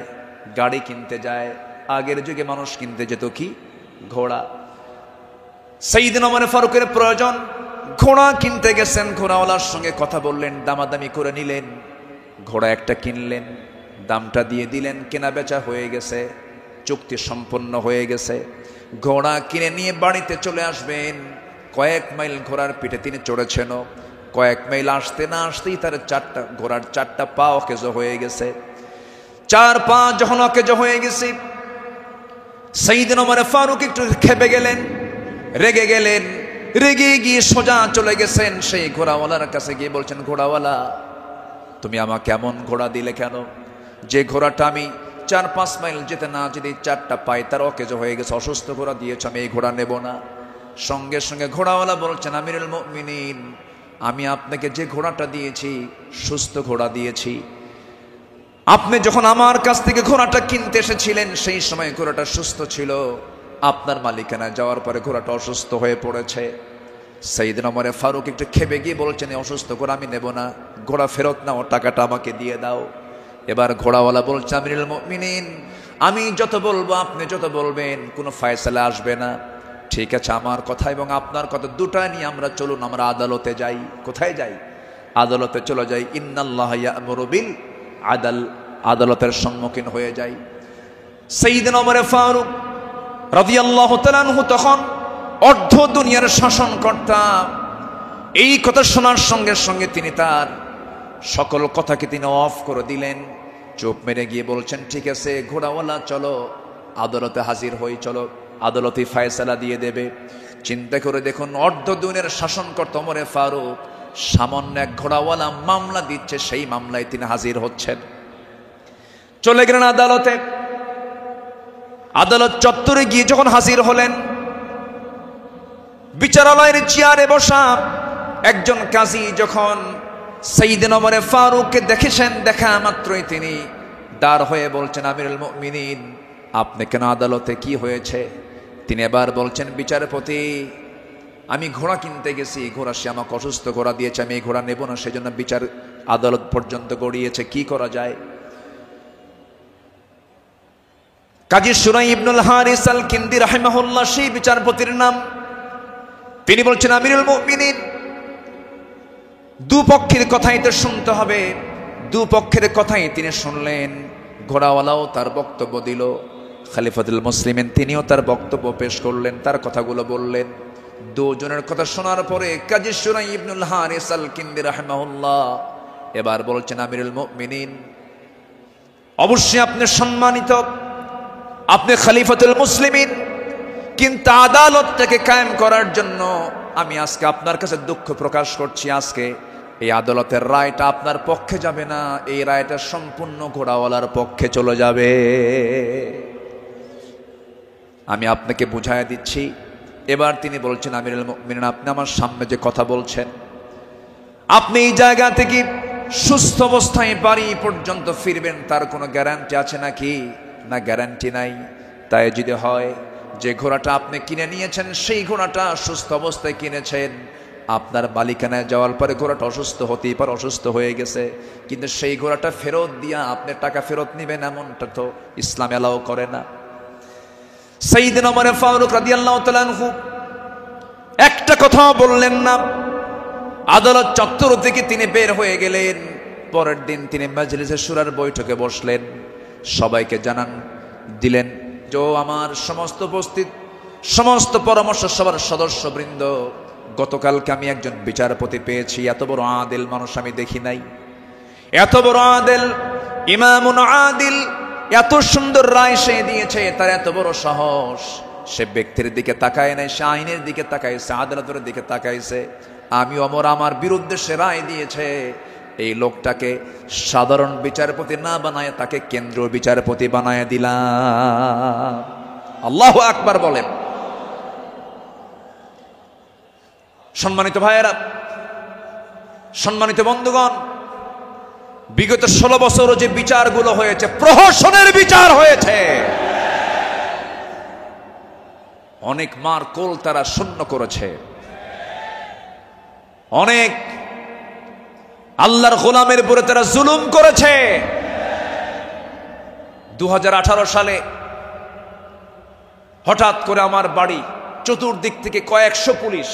গাড়ি কিনতে যায়, আগের যুগে মানুষ কিনতে যেত কি? ঘোড়া। সাইয়েদনা ওমর ফারুকের প্রয়োজন, ঘোড়া কিনতে গেছেন, ঘোড়াওয়ালার সঙ্গে কথা বললেন, দামাদামি করে নিলেন, ঘোড়া একটা কিনলেন, দামটা দিয়ে দিলেন, কেনা বেচা হয়ে গেছে, চুক্তি সম্পন্ন হয়ে গেছে। ঘোড়া কিনে নিয়ে বাড়িতে চলে আসবেন। কয়েক মাইল ঘোড়ার পিঠে তিনি চড়েছেন, কয়েক মাইল আসতে না আসতেই তার ঘোড়ার চারটা পা অকেজ হয়ে গেছে। 4 পা যখন অকেজ হয়ে গেছে, সাইয়েদনা ওমর ফারুক একটু খেপে গেলেন, রেগে গেলেন। রেগে গিয়ে সোজা চলে গেছেন সেই ঘোড়াওয়ালার কাছে, গিয়ে বলছেন, ঘোড়াওয়ালা, তুমি আমাকে এমন ঘোড়া দিলে কেন? যে ঘোড়াটা আমি 4-5 মাইল যেতে না যেতে 4টা পায়ে তার অকেজ হয়ে গেছে, অসুস্থ ঘোড়া দিয়েছ, আমি এই ঘোড়া নেব না। সঙ্গে সঙ্গে ঘোড়াওয়ালা বলছেন, আমিরুল মুমিনিন, আমি আপনাকে যে ঘোড়াটা দিয়েছি সুস্থ ঘোড়া দিয়েছি। আপনি যখন আমার কাছ থেকে ঘোড়াটা কিনতে এসেছিলেন সেই সময় ঘোড়াটা সুস্থ ছিল, আপনার মালিকানা যাওয়ার পরে ঘোড়াটা অসুস্থ হয়ে পড়েছে। সাইয়েদনা ওমর ফারুক একটু খেপে গিয়ে বলছেন, অসুস্থ ঘোড়া আমি নেব না, ঘোড়া ফেরত নাও, টাকাটা আমাকে দিয়ে দাও। এবার ঘোড়াওয়ালা বলছে, আমিরুল মুমিনিন, আমি যত বলবো, আপনি যত বলবেন, কোনো ফয়সালা আসবে না। ঠিক আছে, আমার কথা এবং আপনার কথা দুটা নিয়ে আমরা চলুন, আমরা আদালতে যাই। কোথায় যাই? আদালতে চলে যাই। ইন্নাল্লাহা ইয়া'মুরু বিল আদল, আদালতের সম্মুখীন হয়ে যাই। সাইয়েদনা ওমর ফারুক রাদিয়াল্লাহু তাআলা আনহু তখন অর্ধ দুনিয়ার শাসনকর্তা। এই কথা শোনার সঙ্গে সঙ্গে তিনি তার সকল কথাকে তিনি অফ করে দিলেন, চুপ মেরে গিয়ে বলছেন, ঠিক আছে ঘোড়াওয়ালা, চলো আদালতে হাজির হই, চলো আদালতে ফয়সালা দিয়ে দেবে। চিন্তা করে দেখুন, অর্ধ দুনিয়ার শাসনকর্তা ওমর ফারুক সামান্য এক ঘোড়াওয়ালা মামলা দিচ্ছে, সেই মামলায় তিনি হাজির হচ্ছেন। চলে গেলেন আদালতে। আদালত চত্বরে গিয়ে যখন হাজির হলেন, বিচারালয়ের চেয়ারে বসা একজন কাজী যখন সাইয়েদনা ওমর ফারুককে দেখেছেন, দেখা মাত্রই তিনি দাঁড় হয়ে বলছেন, আমিরুল মুমিনিন, আপনি কেন আদালতে, কি হয়েছে? তিনি এবার বলছেন, বিচারপতি, আমি ঘোড়া কিনতে গেছি, ঘোড়া সে আমাকে অসুস্থ ঘোড়া দিয়েছে, আমি এই ঘোড়া নেব না, সেজন্য বিচার আদালত পর্যন্ত গড়িয়েছে, কি করা যায়? কাজী সুরাই ইবনুল হারিস আল কিন্দি রাহিমাহুল্লাহ সেই বিচারপতির নাম। তিনি বলছেন, আমিরুল মুমিনিন, দুপক্ষের কথাই তো শুনতে হবে। দুপক্ষের কথাই তিনি শুনলেন। ঘোড়াওয়ালাও তার বক্তব্য দিল, খলিফাতুল মুসলিমিন তিনিও তার বক্তব্য পেশ করলেন, তার কথাগুলো বললেন। দুজনের কথা শোনার পরে কাজী সুরাই ইবনুল হারিস আল কিন্দি রাহিমাহুল্লাহ এবার বলছেন, আমিরুল মুমিনিন, অবশ্যই আপনি সম্মানিত, আপনি খলিফাতুল মুসলিমিন, কিন্তু আদালতটাকে কায়েম করার জন্য আমি আজকে আপনার কাছে দুঃখ প্রকাশ করছি, আজকে এই আদালতের রায়টা আপনার পক্ষে যাবে না, এই রায়টা সম্পূর্ণ ঘোড়াওয়ালার পক্ষে চলে যাবে। আমি আপনাকে বুঝাইয়া দিচ্ছি। এবার তিনি বলছেন, আমিরুল মুমিনিন, আপনি আমার সামনে যে কথা বলছেন, আপনি এই জায়গা থেকে সুস্থ অবস্থায় বাড়ি পর্যন্ত ফিরবেন, তার কোনো গ্যারান্টি আছে নাকি? না, গ্যারান্টি নাই। তাই যদি হয় যে ঘোড়াটা আপনি কিনে নিয়েছেন, সেই ঘোড়াটা সুস্থ অবস্থায় কিনেছেন, আপনার মালিকানায় যাওয়ার পরে ঘোড়াটা অসুস্থ হতেই পারে, অসুস্থ হয়ে গেছে, কিন্তু সেই ঘোড়াটা ফেরত দিয়া আপনি টাকা ফেরত নেবেন, এমনটা তো ইসলাম এলাও করে না। সাইয়েদনা ওমর ফারুক রাদিয়াল্লাহু তাআলা আনহু একটা কথাও বললেন না। আদালত চত্বর থেকে তিনি বের হয়ে গেলেন। পরের দিন তিনি মাজলিসে শুরার বৈঠকে বসলেন, সবাইকে জানান দিলেন যে আমার সমস্ত উপস্থিত সমস্ত পরামর্শ সভার সদস্যবৃন্দ, গতকালকে আমি একজন বিচারপতি পেয়েছি, এত বড় আদিল মানুষ আমি দেখি নাই, এত বড় আদিল, ইমামুন আদিল, এত সুন্দর রায় সে দিয়েছে, তার এত বড় সাহস, সে ব্যক্তির দিকে তাকায় নাই, সে আইনের দিকে তাকাইছে, আদালতের দিকে তাকাইছে। আমি ওমর আমার বিরুদ্ধে সে রায় দিয়েছে, এই লোকটাকে সাধারণ বিচারপতি না বানায় তাকে কেন্দ্রীয় বিচারপতি বানায় দিলাম। আল্লাহু আকবার বলেন। সম্মানিত ভাইয়েরা, সম্মানিত বন্ধুগণ, বিগত 16 বছর যে বিচারগুলো হয়েছে, প্রহসনের বিচার হয়েছে, অনেক মার কোল তারা শূন্য করেছে, অনেক আল্লাহর গোলামের উপরে তারা জুলুম করেছে। 2018 সালে হঠাৎ করে আমার বাড়ি চতুর্দিক থেকে কয়েকশো পুলিশ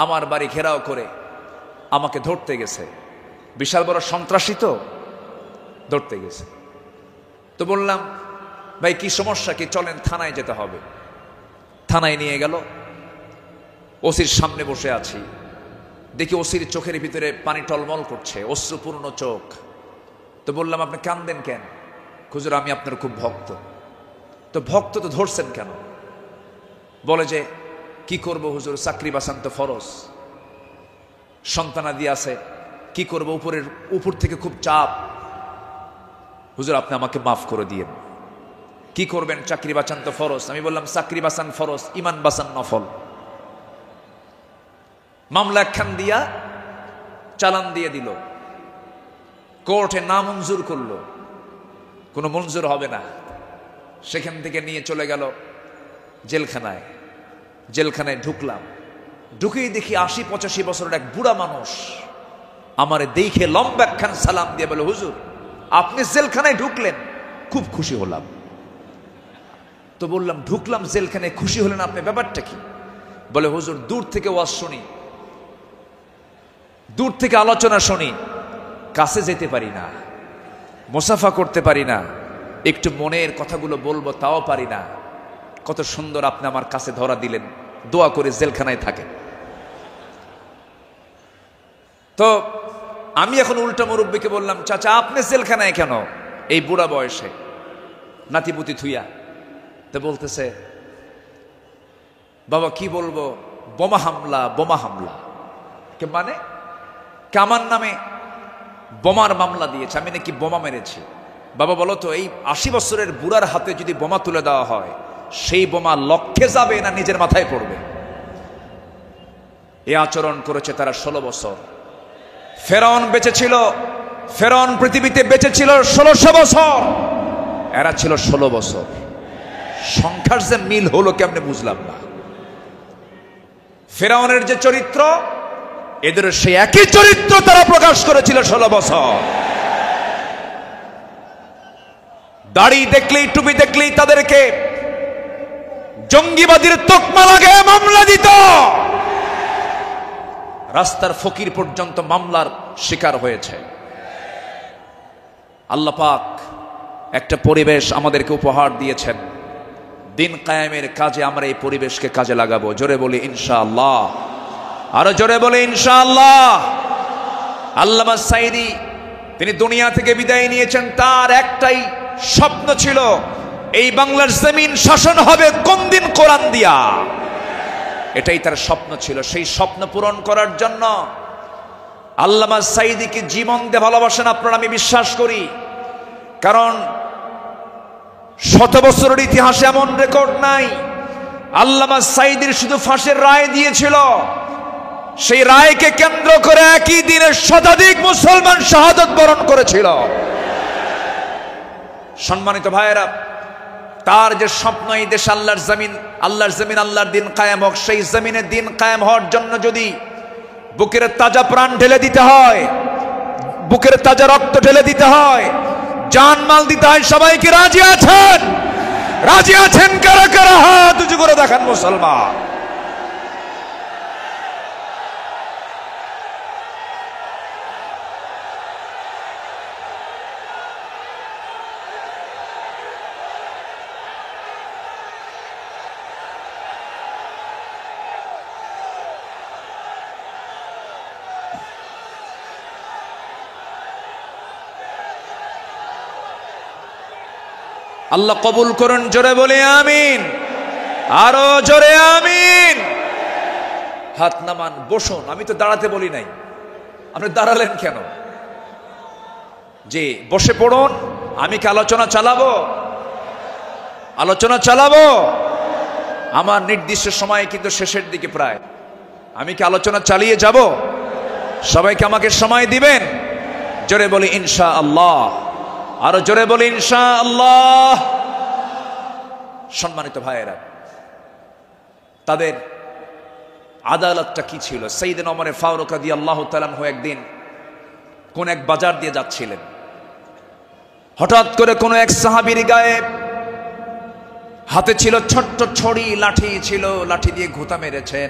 আমার বাড়ি ঘেরাও করে আমাকে ধরতে গেছে। বিশাল বড় সন্ত্রাসী তো, ধরতে গেছে। তো বললাম, ভাই কি সমস্যা কি, চলেন থানায় যেতে হবে। থানায় নিয়ে গেল, ওসির সামনে বসে আছি, দেখি ওসির চোখের ভিতরে পানি টলমল করছে, অশ্রুপূর্ণ চোখ। তো বললাম, আপনি কান্দেন কেন? হুজুর আমি আপনার খুব ভক্ত। তো ভক্ত তো ধরছেন কেন? বলে যে কি করব হুজুর, চাকরি বাঁচান তো ফরজ, সন্তানাদি আছে, কি করব, উপর থেকে খুব চাপ। হুজুর আপনি আমাকে মাফ করে দিয়েন। কি করবেন? চাকরি বাঁচান তো ফরজ। আমি বললাম, চাকরি বাঁচান ফরজ, ইমান বাঁচান নফল। মামলা একখান দিয়া চালান দিয়ে দিল, কোর্টে না মঞ্জুর করলো, কোনো মঞ্জুর হবে না। সেখান থেকে নিয়ে চলে গেল জেলখানায়। জেলখানায় ঢুকলাম, ঢুকেই দেখি ৮০-৮৫ বছরের এক বুড়া মানুষ আমারে দেখে লম্বা একখান সালাম দিয়ে বলে, হুজুর আপনি জেলখানায় ঢুকলেন? খুব খুশি হলাম। তো বললাম, ঢুকলাম জেলখানায়, খুশি হলেন আপনি, ব্যাপারটা কি? বলে, হুজুর দূর থেকে ওয়াজ শুনি, দূর থেকে আলোচনা শুনি, কাছে যেতে পারি না, মুসাফা করতে পারি না, একটু মনের কথাগুলো বলবো তাও পারি না। কত সুন্দর আপনি আমার কাছে ধরা দিলেন, দোয়া করে জেলখানায় থাকে। তো আমি এখন উল্টা মুরব্বীকে বললাম, চাচা আপনি জেলখানায় কেন এই বুড়া বয়সে, নাতিপুতি থুইয়া? তো বলতেছে, বাবা কি বলবো, বোমা হামলা, বোমা হামলা। কে মানে? আমার নামে বোমার মামলা দিয়েছে, আমি নাকি বোমা মেরেছি। বাবা বলো তো, এই ৮০ বছরের বুড়ার হাতে যদি বোমা তুলে দেওয়া হয়, সেই বোমা লক্ষ্যে যাবে না নিজের মাথায় পড়বে? এই আচরণ করেছে তারা ১৬ বছর। ফেরাউন বেঁচে ছিল, ফেরাউন পৃথিবীতে বেঁচে ছিল ১৬০০ বছর, এরা ছিল ১৬ বছর। সংখ্যার যে মিল হলো কেমনে বুঝলাম না। ফেরাউনের যে চরিত্র, এদের সেই একই চরিত্র তারা প্রকাশ করেছিল ১৬ বছর। দাড়ি দেখলেই, টুপি দেখলেই তাদেরকে জঙ্গিবাদীর তকমা লাগে, মামলা দিত। রাস্তার ফকির পর্যন্ত মামলার শিকার হয়েছে। আল্লাহ পাক একটা পরিবেশ আমাদেরকে উপহার দিয়েছেন, দিন কায়েমের কাজে আমরা এই পরিবেশকে কাজে লাগাবো। জোরে বলি ইনশাআল্লাহ, আরো জোরে বলি ইনশাআল্লাহ। আল্লামা সাঈদী তিনি দুনিয়া থেকে বিদায় নিয়েছেন, তার একটাই স্বপ্ন ছিল, এই বাংলার জমিন শাসন হবে কোন দিন? কোরআন দিয়া। এটাই তার স্বপ্ন ছিল। সেই স্বপ্ন পূরণ করার জন্য আল্লামা সাঈদীকে জীবন দিয়ে ভালোবাসেন আপনারা, আমি বিশ্বাস করি। কারণ ১০০ বছরের ইতিহাসে এমন রেকর্ড নাই। আল্লামা সাঈদীর শুধু ফাঁসির রায় দিয়েছিল, সেই রায়কে কেন্দ্র করে একই দিনে শতাধিক মুসলমান শাহাদাত বরণ করেছিল। সম্মানিত ভাইয়েরা, তার যে স্বপ্ন, এই দেশ আল্লাহর জমিন, আল্লাহর জমিন, আল্লাহর দিন কায়েম হোক, সেই জমিনে দিন কায়েম হওয়ার জন্য যদি বুকের তাজা প্রাণ ঢেলে দিতে হয়, বুকের তাজা রক্ত ঢেলে দিতে হয়, জানমাল দিতে হয়, সবাইকে রাজি আছেন? রাজি আছেন কারা কারা? হাত উঁচু করে দেখান মুসলমান। আল্লাহ কবুল করুন, জোরে বলে আমিন, আরো জোরে আমিন। হাত নামান, বসুন। আমি তো দাঁড়াতে বলি নাই, আপনি দাঁড়ালেন কেন? যে বসে পড়ুন। আমি কি আলোচনা চালাবো? আলোচনা চালাবো। আমার নির্দিষ্ট সময় কিন্তু শেষের দিকে প্রায়। আমি কি আলোচনা চালিয়ে যাব? সবাইকে আমাকে সময় দিবেন? জোরে বলি ইনশাআল্লাহ, আরো জোরে বলি ইনশাআল্লাহ। সম্মানিত ভাইয়েরা, তাদের আদালতটা কি ছিল? সাইয়েদনা ওমর ফারুক রাদিয়াল্লাহু তাআলা আনহু একদিন কোন এক বাজার দিয়ে যাচ্ছিলেন। হঠাৎ করে কোন এক সাহাবীর গায়ে হাতে ছিল ছোট্ট ছড়ি, লাঠি ছিল, লাঠি দিয়ে ঘুতা মেরেছেন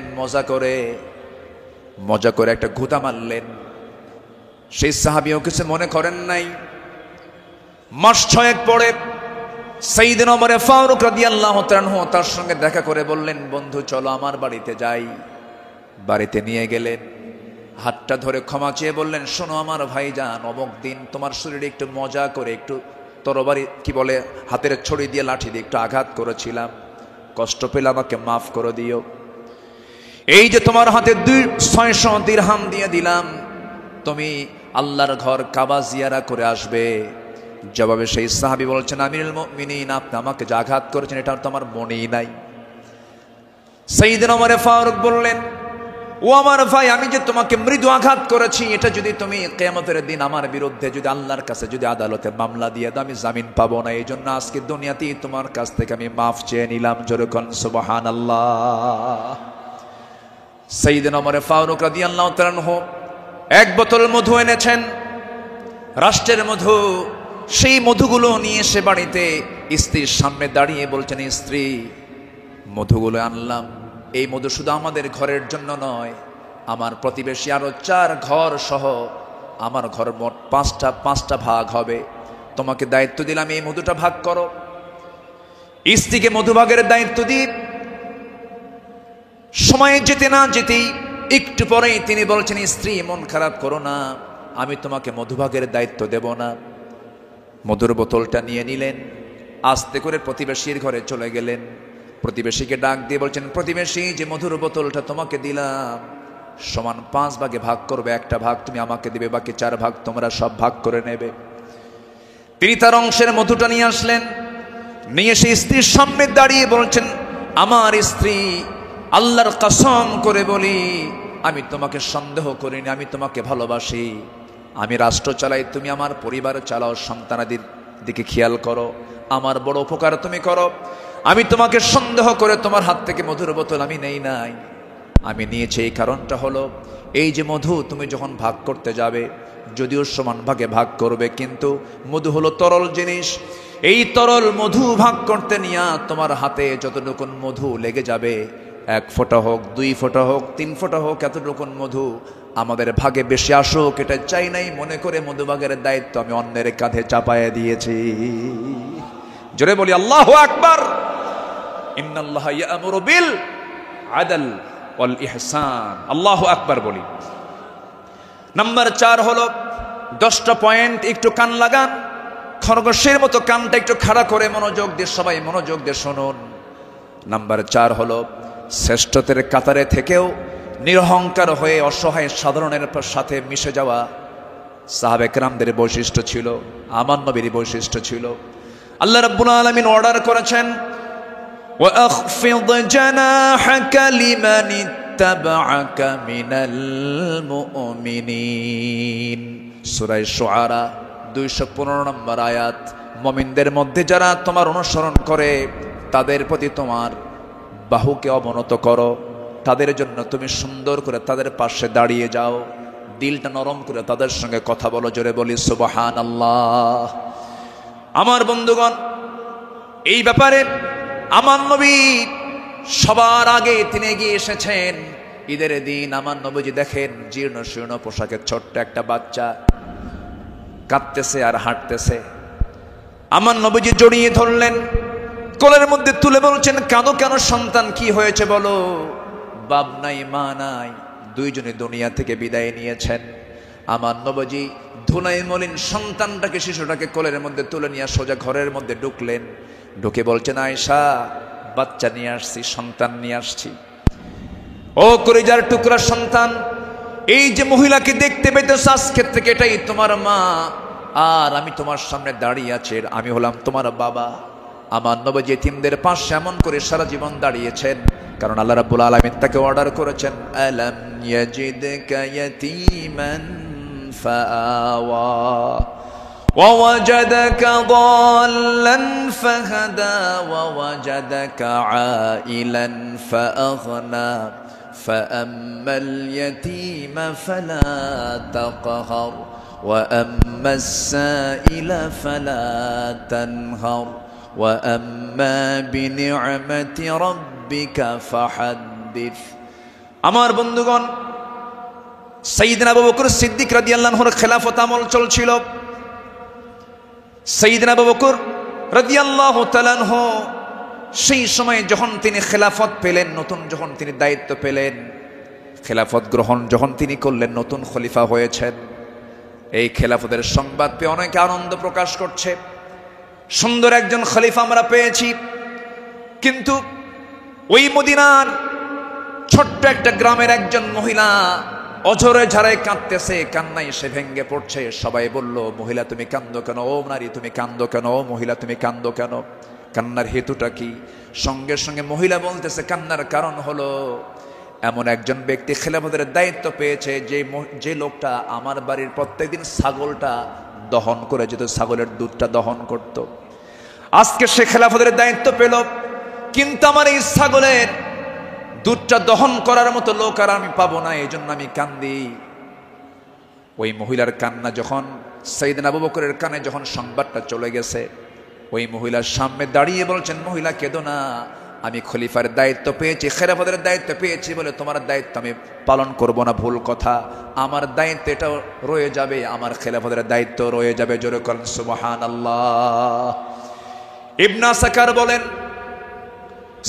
মজা করে একটা ঘুতা মারলেন। সেই সাহাবীও কিছু মনে করেন নাই। মাস 6 পরে সাইয়েদনা ওমর ফারুক রাদিয়াল্লাহু তাআলা আনহু তার সঙ্গে দেখা করে বললেন, বন্ধু চলো আমার বাড়িতে যাই। বাড়িতে নিয়ে গেলেন, হাতটা ধরে ক্ষমা চেয়ে বললেন, শোনো আমার ভাইজান, অমুক দিন তোমার শরীরে একটু মজা করে একটু তরবারি কি বলে হাতের ছড়ি দিয়ে লাঠি দিয়ে একটু আঘাত করেছিলাম, কষ্ট পেলে আমাকে মাফ করে দিও। এই যে তোমার হাতে 600 দিরহাম দিয়ে দিলাম, তুমি আল্লাহর ঘর কাবা জিয়ারা করে আসবে। জবাবে সেই সাহাবী বলছেন, আমিরুল মুমিনিন, আপনি আমাকে যে আঘাত করেছেন এটা তো আমার মনেই নাই। সাইয়েদনা ওমর ফারুক বললেন, ও আমার ভাই, আমি যে তোমাকে মৃদু আঘাত করেছি, এটা যদি তুমি কিয়ামতের দিন আমার বিরুদ্ধে যদি আল্লাহর কাছে যদি আদালতে মামলা দিয়ে দাও, আমি জামিন পাবো না। এই জন্য আজকে দুনিয়াতেই তোমার কাছ থেকে আমি মাফ চেয়ে নিলাম। জোরে কোন সুবহানাল্লাহ। সাইয়েদনা ওমর ফারুক রাদিয়াল্লাহু তাআলা আনহু 1 বোতল মধু এনেছেন, রাষ্ট্রের মধু। সেই মধুগুলো নিয়ে এসে বাড়িতে স্ত্রীর সামনে দাঁড়িয়ে বলছেন, স্ত্রী, মধুগুলো আনলাম। এই মধু শুধু আমাদের ঘরের জন্য নয়, আমার প্রতিবেশী আরো 4 ঘর সহ আমার ঘর মোট 5টা ভাগ হবে। তোমাকে দায়িত্ব দিলাম, এই মধুটা ভাগ করো। স্ত্রীকে মধু ভাগের দায়িত্ব দিই। সময় যেতে না যেতেই একটু পরেই তিনি বলছেন, স্ত্রী মন খারাপ করো না, আমি তোমাকে মধুভাগের দায়িত্ব দেব না। মধুর বোতলটা নিয়ে নিলেন, আস্তে করে প্রতিবেশীর ঘরে চলে গেলেন। প্রতিবেশীকে ডাক দিয়ে বলছেন, প্রতিবেশী, যে মধুর বোতলটা তোমাকে দিলাম সমান 5 ভাগে ভাগ করবে, 1টা ভাগ তুমি আমাকে দিবে, বাকি 4 ভাগ তোমরা সব ভাগ করে নেবে। তিনি তার অংশের মধুটা নিয়ে আসলেন, নিয়ে এসে স্ত্রীর সামনে দাঁড়িয়ে বলছেন, আমার স্ত্রী, আল্লাহর কসম করে বলি, আমি তোমাকে সন্দেহ করিনি, আমি তোমাকে ভালোবাসি। আমি রাষ্ট্র চালাই, তুমি আমার পরিবার চালাও, সন্তানাদির দিকে খেয়াল করো, আমার বড় উপকার তুমি করো। আমি তোমাকে সন্দেহ করে তোমার হাত থেকে মধুর বোতল আমি নেই নাই। আমি নিয়েছি এই কারণটা হলো, এই যে মধু তুমি যখন ভাগ করতে যাবে, যদিও সমান ভাগে ভাগ করবে, কিন্তু মধু হলো তরল জিনিস। এই তরল মধু ভাগ করতে নিয়ে তোমার হাতে যতটুকু মধু লেগে যাবে, 1 ফোঁটা হোক, 2 ফোঁটা হোক, 3 ফোঁটা হোক, এতটুকু মধু আমাদের ভাগে বেশি আসুক এটা চাই নাই, মনে করে মধু ভাগের দায়িত্ব আমি অন্যের কাঁধে চাপায়ে দিয়েছি। জোরে বলি আল্লাহু আকবার। ইন্নাল্লাহা ইয়া'মুরু বিল আদল ওয়াল ইহসান। আল্লাহু আকবার বলি। নাম্বার 4 হলো 10টা পয়েন্ট, একটু কান লাগান, খরগোশের মতো কানটা একটু খাড়া করে মনোযোগ দিয়ে, সবাই মনোযোগ দিয়ে শুনুন। নাম্বার 4 হলো শ্রেষ্ঠত্বের কাতারে থেকেও নিরহংকার হয়ে অসহায় সাধারণের সাথে মিশে যাওয়া সাহাবে কেরামদের বৈশিষ্ট্য ছিল, আমার নবীর বৈশিষ্ট্য ছিল। আল্লাহ রাব্বুল আলামিন অর্ডার করেছেন, ওয়াখফিদ জানাহাকা লিমান ইত্তাবা'আকা মিনাল মুমিনিন। সূরা শুআরা 215 নম্বর আয়াত। মুমিনদের মধ্যে যারা তোমার অনুসরণ করে তাদের প্রতি তোমার বাহুকে অবনত করো, তাদের জন্য তুমি সুন্দর করে তাদের পাশে দাঁড়িয়ে যাও, দিলটা নরম করে তাদের সঙ্গে কথা বলো। জোরে বলি সুবহানাল্লাহ। আমার বন্ধুগণ, এই ব্যাপারে আমার নবী সবার আগে তিনি এগিয়ে এসেছেন। ঈদের দিন আমার নবীজি দেখেন জীর্ণ শীর্ণ পোশাকের ছোট্ট একটা বাচ্চা কাঁদতেছে আর হাঁটতেছে। আমার নবীজি জড়িয়ে ধরলেন, কোলের মধ্যে তুলে বলছেন, কাঁদো কেন সন্তান, কি হয়েছে বলো? বাপ নাই মা নাই, 2 জনে দুনিয়া থেকে বিদায় নিয়েছেন। আমার নবীজি ধুলাই মলিন সন্তানটাকে, শিশুটাকে কোলের মধ্যে তুলে নিয়ে সোজা ঘরের মধ্যে ঢুকলেন। ঢুকে বলছেন, আয়েশা, বাচ্চা নিয়ে আসছি, সন্তান নিয়ে আসছি। ও কলিজার টুকরা সন্তান, এই যে মহিলাকে দেখতে পেতেছ আজকের থেকে এটাই তোমার মা, আর আমি তোমার সামনে দাঁড়িয়ে আছি, আমি হলাম তোমার বাবা। আমার নবী এতিমদের পাশে এমন করে সারা জীবন দাঁড়িয়েছেন, কারণ আল্লাহ রাব্বুল আলামিন তাকে অর্ডার করেছেন, আলাম ইয়াজিদকা ইয়াতীমান ফাআওয়া ওয়া ওয়াজাদাকা দাল্লান ফাহাদা ওয়া ওয়াজাদাকা আইলান ফাআগনা ফাআম্মাল ইয়াতীমা ফালা তাকহার ওয়া আম্মাস সাইলা ফালা তানহার ওয়া আম্মা বিনি'মাতি রাব্বিকা ফাহাদ্দিস। আমার বন্ধুগণ, সাইয়েদনা আবু বকর সিদ্দিক রাদিয়াল্লাহু আনহুর খেলাফত আমল চলছিল। সাইয়েদনা আবু বকর রাদিয়াল্লাহু তাআলা আনহু সেই সময় যখন তিনি খেলাফত পেলেন, নতুন যখন তিনি দায়িত্ব পেলেন, খেলাফত গ্রহণ যখন তিনি করলেন, নতুন খলিফা হয়েছেন, এই খেলাফতের সংবাদ পেয়ে অনেকে আনন্দ প্রকাশ করছে, সুন্দর একজন খলিফা আমরা পেয়েছি। কিন্তু ওই মদিনার ছোট্ট একটা গ্রামের একজন মহিলা অঝরে ঝাড়ে কাঁদতেছে, কান্নায় সে ভেঙ্গে পড়ছে। সবাই বলল, মহিলা তুমি কান্দো কেন? ও নারী তুমি কান্দো কেন? ও মহিলা তুমি কান্দো কেন? কান্নার হেতুটা কি? সঙ্গে সঙ্গে মহিলা বলতেছে, কান্নার কারণ হলো এমন একজন ব্যক্তি খেলাফতের দায়িত্ব পেয়েছে, যে লোকটা আমার বাড়ির প্রত্যেকদিন ছাগলটা দহন করে যেত, ছাগলের দুধটা দহন করত। আজকে সে খেলাফতের দায়িত্ব পেল, কিন্তু আমার এই ছাগলের দুধটা দহন করার মতো লোক আর আমি পাবো না, এই জন্য আমি কান্দি। ওই মহিলার কান্না যখন সাইয়েদনা আবু বকরের কানে যখন সংবাদটা চলে গেছে, ওই মহিলার সামনে দাঁড়িয়ে বলছেন, মহিলা কেঁদো না, আমি খলিফার দায়িত্ব পেয়েছি, খেলাফতের দায়িত্ব পেয়েছি বলে তোমার দায়িত্ব আমি পালন করব না, ভুল কথা। আমার দায়িত্ব এটাও রয়ে যাবে, আমার খেলাফতের দায়িত্ব রয়ে যাবে। জোরে করেন সুবহানাল্লাহ। ইবনে আসাকার বলেন,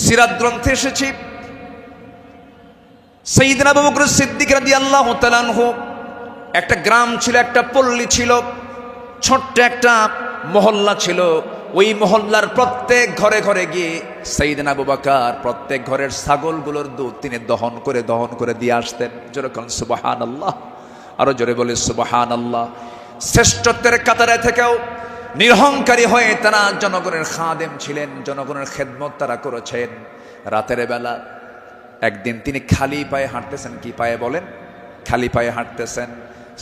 সিরাত গ্রন্থে এসেছে, সাইয়েদনা আবু বকর সিদ্দিক রাদিয়াল্লাহু তাআলা আনহু একটা গ্রাম ছিল, একটা পল্লী ছিল, ছোট্ট একটা মহল্লা ছিল। ওই মহল্লার প্রত্যেক ঘরে ঘরে গিয়ে সাইয়েদনা আবু বকর প্রত্যেক ঘরের ছাগলগুলোর দুধ তিনি দহন করে দিয়ে আসতেন। জোরে বলেন সুবহানাল্লাহ, আরো জোরে বলে সুবহানাল্লাহ। শ্রেষ্ঠত্বের কাতারে থেকেও নিরহংকারী হয়ে তারা জনগণের খাদেম ছিলেন, জনগণের খেদমত তারা করেছেন। রাতের বেলা একদিন তিনি খালি পায়ে হাঁটতেছেন। কি পায়ে বলেন? খালি পায়ে হাঁটতেছেন।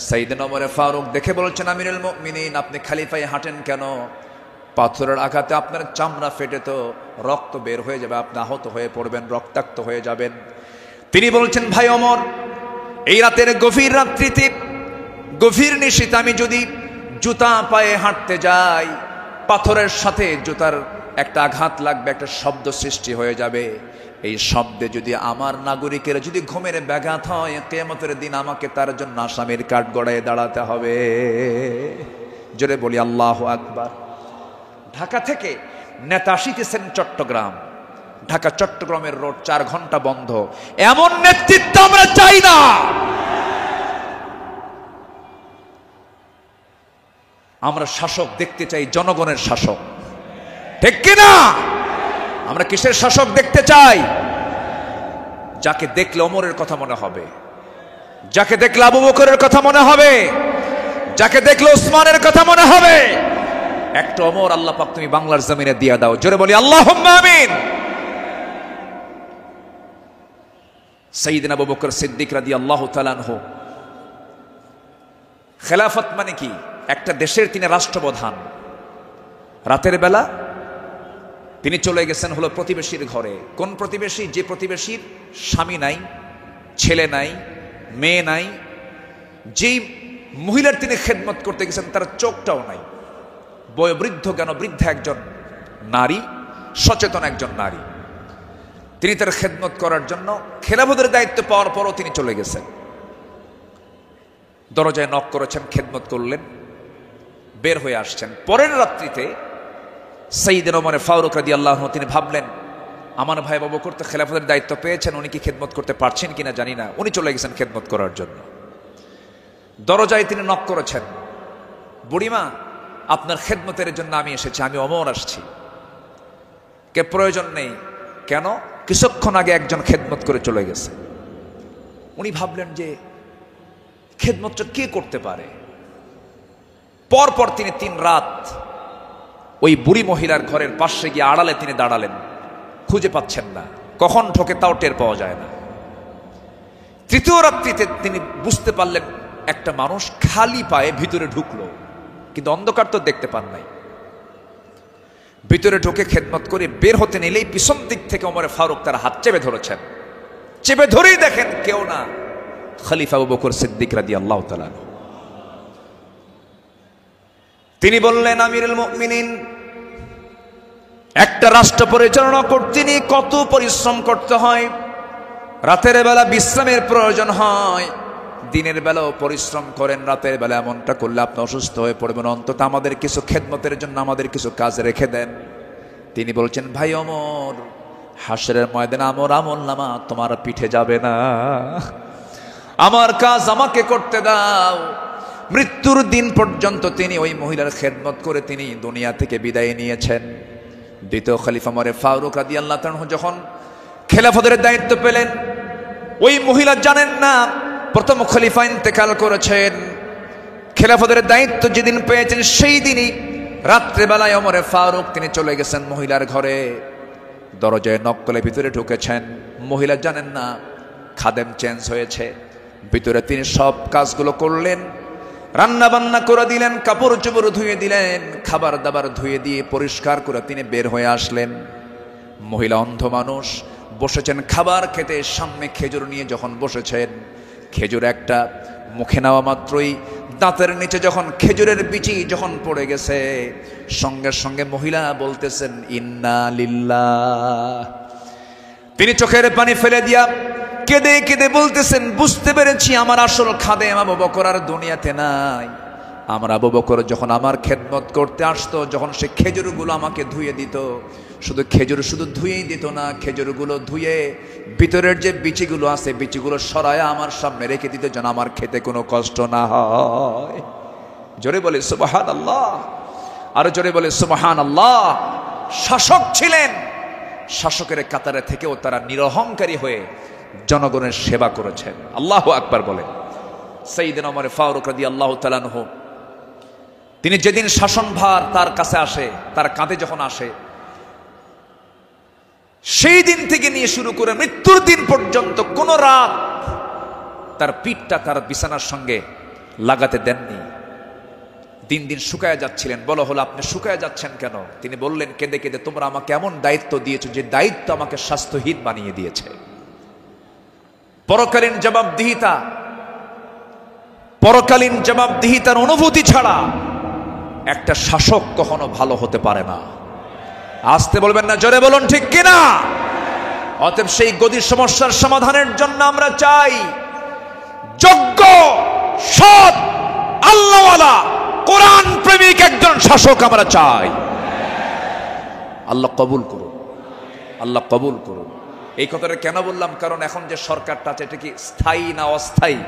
সাইয়েদনা ওমর ফারুক দেখে বলছেন, আমিরুল মুমিনিন, আপনি খালি পায়ে হাঁটেন কেন? পাথরের আঘাতে আপনার চামড়া ফেটে তো রক্ত বের হয়ে যাবে, আপনি আহত হয়ে পড়বেন, রক্তাক্ত হয়ে যাবেন। তিনি বলছেন, ভাই ওমর, এই রাতের গভীর রাত্রিতে, গভীর নিশীথে আমি যদি জুতা পায়ে হাঁটতে যাই, পাথরের সাথে জুতার একটা আঘাত লাগবে, একটা শব্দ সৃষ্টি হয়ে যাবে। এই শব্দে যদি আমার নাগরিকের যদি ঘুমের ব্যাঘাত হয়, কিয়ামতের দিন আমাকে তার জন্য আসামির কাঠ গড়ায় দাঁড়াতে হবে। জোরে বলি আল্লাহু আকবার। ঢাকা থেকে নেতা আসিতেছেন চট্টগ্রাম, ঢাকা চট্টগ্রামের রোড 4 ঘন্টা বন্ধ। এমন নেতৃত্ব আমরা চাই না। আমরা শাসক দেখতে চাই, জনগণের শাসক, ঠিক কিনা? আমরা কিসের শাসক দেখতে চাই? যাকে দেখলে ওমরের কথা মনে হবে, যাকে দেখলে আবু বকরের কথা মনে হবে, যাকে দেখলে ওসমানের কথা মনে হবে। একটা ওমর আল্লাহ পাক তুমি বাংলার জমিনে দিয়া দাও। জোরে বলি আল্লাহুম্মা আমিন। সাইয়েদনা আবু বকর সিদ্দিক রাদিয়াল্লাহু তাআলা আনহু, খেলাফত মানে কি? একটা দেশের তিনি রাষ্ট্রপ্রধান। রাতের বেলা তিনি চলে গেছেন হলো প্রতিবেশীর ঘরে। কোন প্রতিবেশী? যে প্রতিবেশীর স্বামী নাই, ছেলে নাই, মেয়ে নাই। যেই মহিলার তিনি খেদমত করতে গেছেন তার চোখটাও নাই, বয়োবৃদ্ধ জ্ঞান বৃদ্ধ একজন নারী, সচেতন একজন নারী। তিনি তার খেদমত করার জন্য খেলাফতের দায়িত্ব পাওয়ার পরও তিনি চলে গেছেন। দরজায় নক করেছেন, খেদমত করলেন, বের হয়ে আসছেন। পরের রাত্রিতে সাইয়েদনা ওমর ফারুক রাদিয়াল্লাহু আনহু তিনি ভাবলেন, আমার ভাই আবু বকর তো খেলাফতের দায়িত্ব পেয়েছেন, উনি কি খেদমত করতে পারছেন কিনা জানি না। উনি চলে গেছেন খেদমত করার জন্য। দরজায় তিনি নক করেছেন, বুড়িমা, আপনার খেদমতের জন্য আমি এসেছি, আমি ওমর আসছি। কে প্রয়োজন নেই। কেন? কিছুক্ষণ আগে একজন খেদমত করে চলে গেছে। উনি ভাবলেন যে খেদমতটা কে করতে পারে। পরপর তিনি 3 রাত ওই বুড়ি মহিলার ঘরের পাশে গিয়ে আড়ালে তিনি দাঁড়ালেন, খুঁজে পাচ্ছেন না, কখন ঠকে তাও টের পাওয়া যায় না। 3য় রাত্রিতে তিনি বুঝতে পারলেন একটা মানুষ খালি পায়ে ভিতরে ঢুকলো, কিন্তু অন্ধকার তো দেখতে পান নাই। ভিতরে ঢুকে খেদমত করে বের হতে নিলেই পিছন দিক থেকে ওমর ফারুক তার হাত চেপে ধরেছেন। চেপে ধরেই দেখেন কেউ না, খলিফা আবু বকর সিদ্দিক রাদিয়াল্লাহু তাআলা আনহু। তিনি বললেন, আমিরুল মুমিনিন, একটা রাষ্ট্র পরিচালনা করতে নিয়ে কত পরিশ্রম করতে হয়। রাতের বেলা বিশ্রামের প্রয়োজন হয়, দিনের বেলাও পরিশ্রম করেন, রাতের বেলা এমনটা করলে আপনি অসুস্থ হয়ে পড়বেন, অন্তত আমাদের কিছু খেদমতের জন্য আমাদের কিছু কাজ রেখে দেন। তিনি বলছেন, ভাই ওমর, হাসরের ময়দানে আমার আমলনামা তোমার পিঠে যাবে না, আমার কাজ আমাকে করতে দাও। মৃত্যুর দিন পর্যন্ত তিনি ওই মহিলার খেদমত করে তিনি দুনিয়া থেকে বিদায় নিয়েছেন। দ্বিতীয় খলিফা ওমর ফারুক রাদিয়াল্লাহু তাআলা যখন খেলাফতের দায়িত্ব পেলেন, ওই মহিলা জানেন না প্রথম খলিফা ইন্তেকাল করেছেন। খেলাফতের দায়িত্ব যেদিন পেয়েছেন সেই দিনই রাত্রেবেলায় ওমর ফারুক তিনি চলে গেছেন মহিলার ঘরে, দরজায় নক করে ভিতরে ঢুকেছেন। মহিলা জানেন না খাদেম চেঞ্জ হয়েছে। ভিতরে তিনি সব কাজগুলো করলেন, রান্না বান্না করে দিলেন, কাপড় চোপড় ধুয়ে দিলেন, খাবার দাবার ধুয়ে দিয়ে পরিষ্কার করে তিনি বের হয়ে আসলেন। মহিলা অন্ধ মানুষ, বসেছেন খাবার খেতে, সামনে খেজুর নিয়ে যখন বসেছেন, খেজুর একটা মুখে নেওয়া মাত্রই দাঁতের নিচে যখন খেজুরের বিচি যখন পড়ে গেছে, সঙ্গে সঙ্গে মহিলা বলতেছেন ইন্না লিল্লাহ। তিনি চোখের পানি ফেলে দিয়া কেঁদে কেঁদে বলতেছেন, বুঝতে পেরেছি আমার আসল খাদেম আবু বকর আর দুনিয়াতে নাই। আমার আবু বকর যখন আমার খেদমত করতে আসতো, যখন সে খেজুরগুলো আমাকে ধুয়ে দিত, শুধু খেজুর শুধু ধুয়েই দিত না, খেজুরগুলো ধুয়ে ভিতরের যে বিচিগুলো আছে বিচিগুলো সরায়া আমার সামনে রেখে দিত, যেন আমার খেতে কোনো কষ্ট না হয়। জোরে বলে সুবহানাল্লাহ, আরো জোরে বলে সুবহানাল্লাহ। শাসক ছিলেন, শাসকের কাতারে থেকেও তারা নিরহংকারী হয়ে জনগণের সেবা করেছেন। আল্লাহু আকবার বলে। সাইয়েদনা ওমর ফারুক রাদিয়াল্লাহু তাআলা আনহু তিনি যেদিন শাসনভার তার কাছে আসে, তার কাঁধে যখন আসে, সেই দিন থেকে নিয়ে শুরু করে মৃত্যুর দিন পর্যন্ত কোন রাত তার পিঠটা তার বিছানার সঙ্গে লাগাতে দেননি। দিন দিন শুকায় যাচ্ছিলেন। বলা হলো, আপনি শুকায় যাচ্ছেন কেন? তিনি বললেন কেঁদে কেঁদে, তোমরা আমাকে এমন দায়িত্ব দিয়েছো যে দায়িত্ব আমাকে স্বাস্থ্যহীন বানিয়ে দিয়েছে। পরকালীন জবাবদিহিতার অনুভূতি ছাড়া একটা শাসক কখনো ভালো হতে পারে না। আসতে বলবেন না, জোরে বলুন ঠিক কিনা? অতএব সেই গদির সমস্যার সমাধানের জন্য আমরা চাই যোগ্য, সৎ, আল্লাহওয়ালা, কোরআন প্রেমিক একজন শাসক আমরা চাই। আল্লাহ কবুল করুন, আল্লাহ কবুল করুন। এই কথাটা কেন বললাম? কারণ এখন যে সরকারটা আছে, এটা কি স্থায়ী না অস্থায়ী?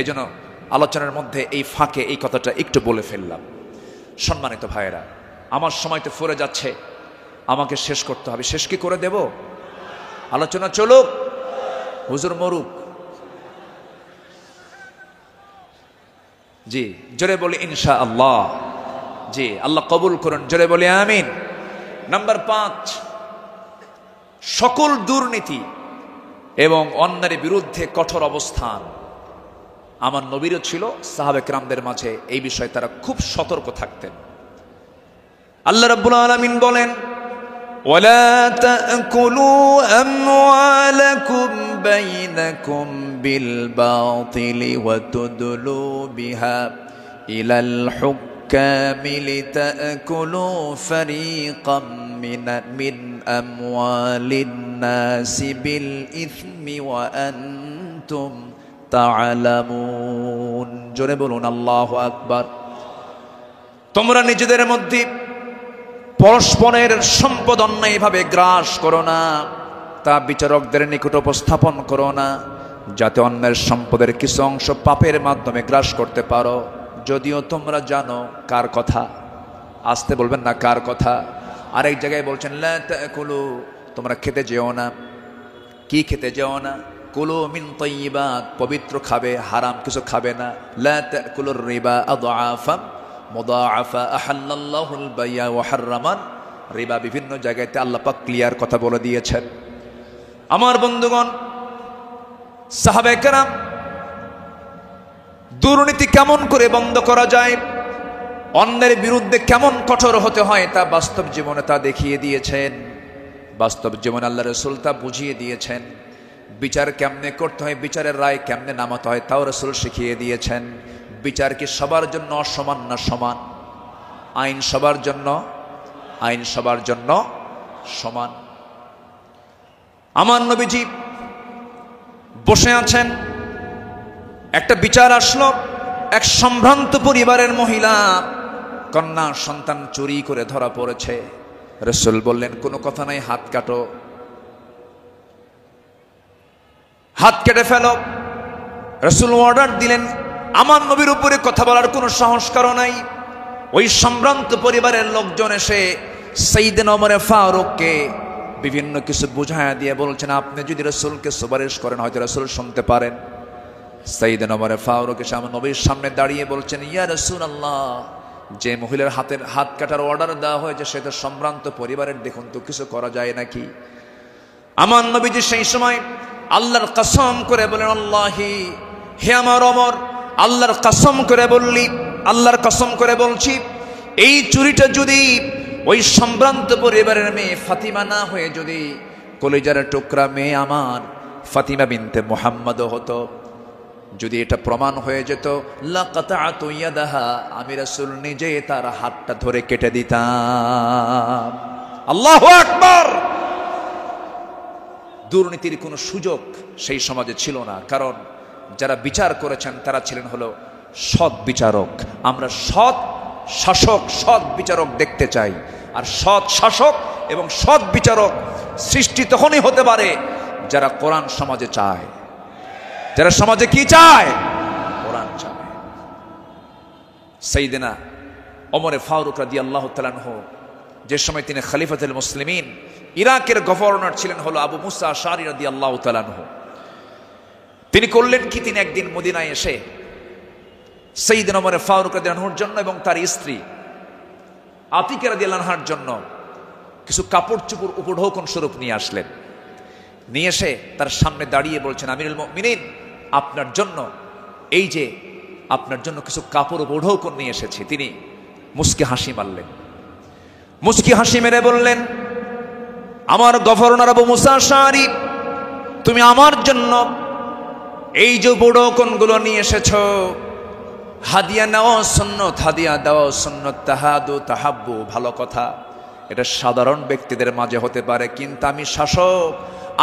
এই জন্য আলোচনার মধ্যে এই ফাঁকে এই কথাটা একটু বলে ফেললাম। সম্মানিত ভাইয়েরা, আমার সময় তো ফুরে যাচ্ছে, আমাকে শেষ করতে হবে। শেষ কি করে দেব? আলোচনা চলুক, হুজুর মরুক। জি, জোরে বলি ইনশাআল্লাহ। জি, আল্লাহ কবুল করুন, জোরে বলি আমিন। নাম্বার 5, সকল দুর্নীতি এবং অন্যায়ের বিরুদ্ধে কঠোর অবস্থান। আমার নবীরও ছিল, সাহাবে কেরামদের মাঝে এই বিষয়ে তারা খুব সতর্ক থাকতেন। আল্লাহ রাব্বুল আলামিন বলেন, ওয়ালা তাকুলু আমওয়ালাকুম বাইনাকুম বিল বাতিলি ওয়া তুদলু বিহা ইলাল হুক্কামি লিতাকুলু ফারীকাম মিন আমওয়ালিন নাসি বিল ইসমি ওয়া আনতুম তা'লামুন। জোরে বলুন আল্লাহু আকবার। তোমরা নিজেদের মধ্যে পরস্পরের সম্পদ অন্যায়ভাবে গ্রাস করো না, তা বিচারকদের নিকট উপস্থাপন করো না, যাতে অন্যের সম্পদের কিছু অংশ পাপের মাধ্যমে গ্রাস করতে পারো, যদিও তোমরা জানো কার কথা। আসতে বলবেন না, কার কথা? আরেক জায়গায় বলছেন, লা তাকুলু, তোমরা খেতে যেও না। কি খেতে যেও না? কুলু মিন তাইয়্যিবাত, পবিত্র খাবে, হারাম কিছু খাবে না। লা তাকুলুর রিবা আদআফা মুদাআফা আহাল্লাল্লাহুল বাই'a ওয়া হাররামান রিবা। বিভিন্ন জায়গাতে আল্লাহ পাক ক্লিয়ার কথা বলে দিয়েছেন। আমার বন্ধুগণ, সাহাবায়ে কেরাম দুর্নীতি কেমন করে বন্ধ করা যায়, অন্যের বিরুদ্ধে কেমন কঠোর হতে হয়, তা বাস্তব জীবনে তা দেখিয়ে দিয়েছেন। বাস্তব জীবনে আল্লাহ রাসূল তা বুঝিয়ে দিয়েছেন। বিচার কেমনে করতে হয়, বিচারের রায় কেমনে নামাতে হয়, তাও রাসূল শিখিয়ে দিয়েছেন। বিচার কি সবার জন্য সমান না সমান? আইন সবার জন্য? আইন সবার জন্য সমান। আমার নবীজি বসে আছেন, একটা বিচার আসলো। এক সম্ভ্রান্ত পরিবারের মহিলা কন্যা সন্তান চুরি করে ধরা পড়েছে। রাসূল বললেন, কোনো কথা নাই, হাত কাটো, হাত কেটে ফেলো। রাসূল অর্ডার দিলেন। আমার নবীর উপরে কথা বলার কোনো সাহস কারো নাই। ওই সম্ভ্রান্ত পরিবারের লোকজন এসে সাইয়েদনা ওমর ফারুককে বিভিন্ন কিছু বুঝায়া দিয়ে বলছেন, আপনি যদি রাসূলকে সুপারিশ করেন হয়তো রাসূল শুনতে পারেন। সাইয়েদনা ওমর ফারুক এসে আমার নবীর সামনে দাঁড়িয়ে বলছেন, ইয়া রাসূলুল্লাহ, যে মহিলার হাত কাটার অর্ডার দেওয়া হয়েছে সে তো সম্ভ্রান্ত পরিবারের, দেখুন তো কিছু করা যায় নাকি? আমার নবীজি সেই সময় আল্লাহর কসম করে বলেন, আল্লাহি, হে আমার ওমর, আল্লাহর কসম করে বললি, আল্লাহর কসম করে বলছি, এই চুরিটা যদি ওই সম্ভ্রান্ত পরিবারের মেয়ে ফাতিমা না হয়ে যদি কলিজার টুকরা মেয়ে আমার ফাতিমা বিনতে মুহাম্মদ হতো, যদি এটা প্রমাণ হয়ে যেত, লাকাতাতু ইয়াদাহা, আমি রাসূল নিজে তার হাতটা ধরে কেটে দিতাম। আল্লাহু আকবার। দুর্নীতির কোনো সুযোগ সেই সমাজে ছিল না, কারণ যারা বিচার করেছেন তারা ছিলেন হলো সৎ বিচারক। আমরা সৎ শাসক, সৎ বিচারক দেখতে চাই। আর সৎ শাসক এবং সৎ বিচারক সৃষ্টি তখনই হতে পারে যারা কোরআন সমাজে চায়। যারা সমাজে কি চায়? কোরআন চায়। সাইয়েদনা ওমর ফারুক রাদিয়াল্লাহু তাআলা আনহু, যে সময় তিনি খলিফাতুল মুসলিমিন, ইরাকের গভর্নর ছিলেন হলো আবু মুসা আশআরী রাদিয়াল্লাহু তাআলা আনহু। তিনি করলেন কি, তিনি একদিন মদিনায় এসে সাইয়েদনা ওমর ফারুক রাদিয়াল্লাহু আনহুর জন্য এবং তার স্ত্রী আতিকা রাদিয়াল্লাহু আনহার জন্য কিছু কাপড় চোপড় উপঢৌকন স্বরূপ নিয়ে আসলেন। নিয়ে এসে তার সামনে দাঁড়িয়ে বলছেন, আমিরুল মুমিনিন, আপনার জন্য এই যে আপনার জন্য কিছু কাপড় উপঢৌকন নিয়ে এসেছি। তিনি মুস্কি হাসি মারলেন। মুস্কি হাসি মেরে বললেন, আমার গভর্নর আবু মুসা আশআরী, তুমি আমার জন্য এই যে উপঢৌকনগুলো নিয়ে এসেছো, হাদিয়া নেওয়া সুন্নত, হাদিয়া দেওয়া সুন্নত, তাহাদু তাহাব্বু, ভালো কথা, এটা সাধারণ ব্যক্তিদের মাঝে হতে পারে, কিন্তু আমি শাসক,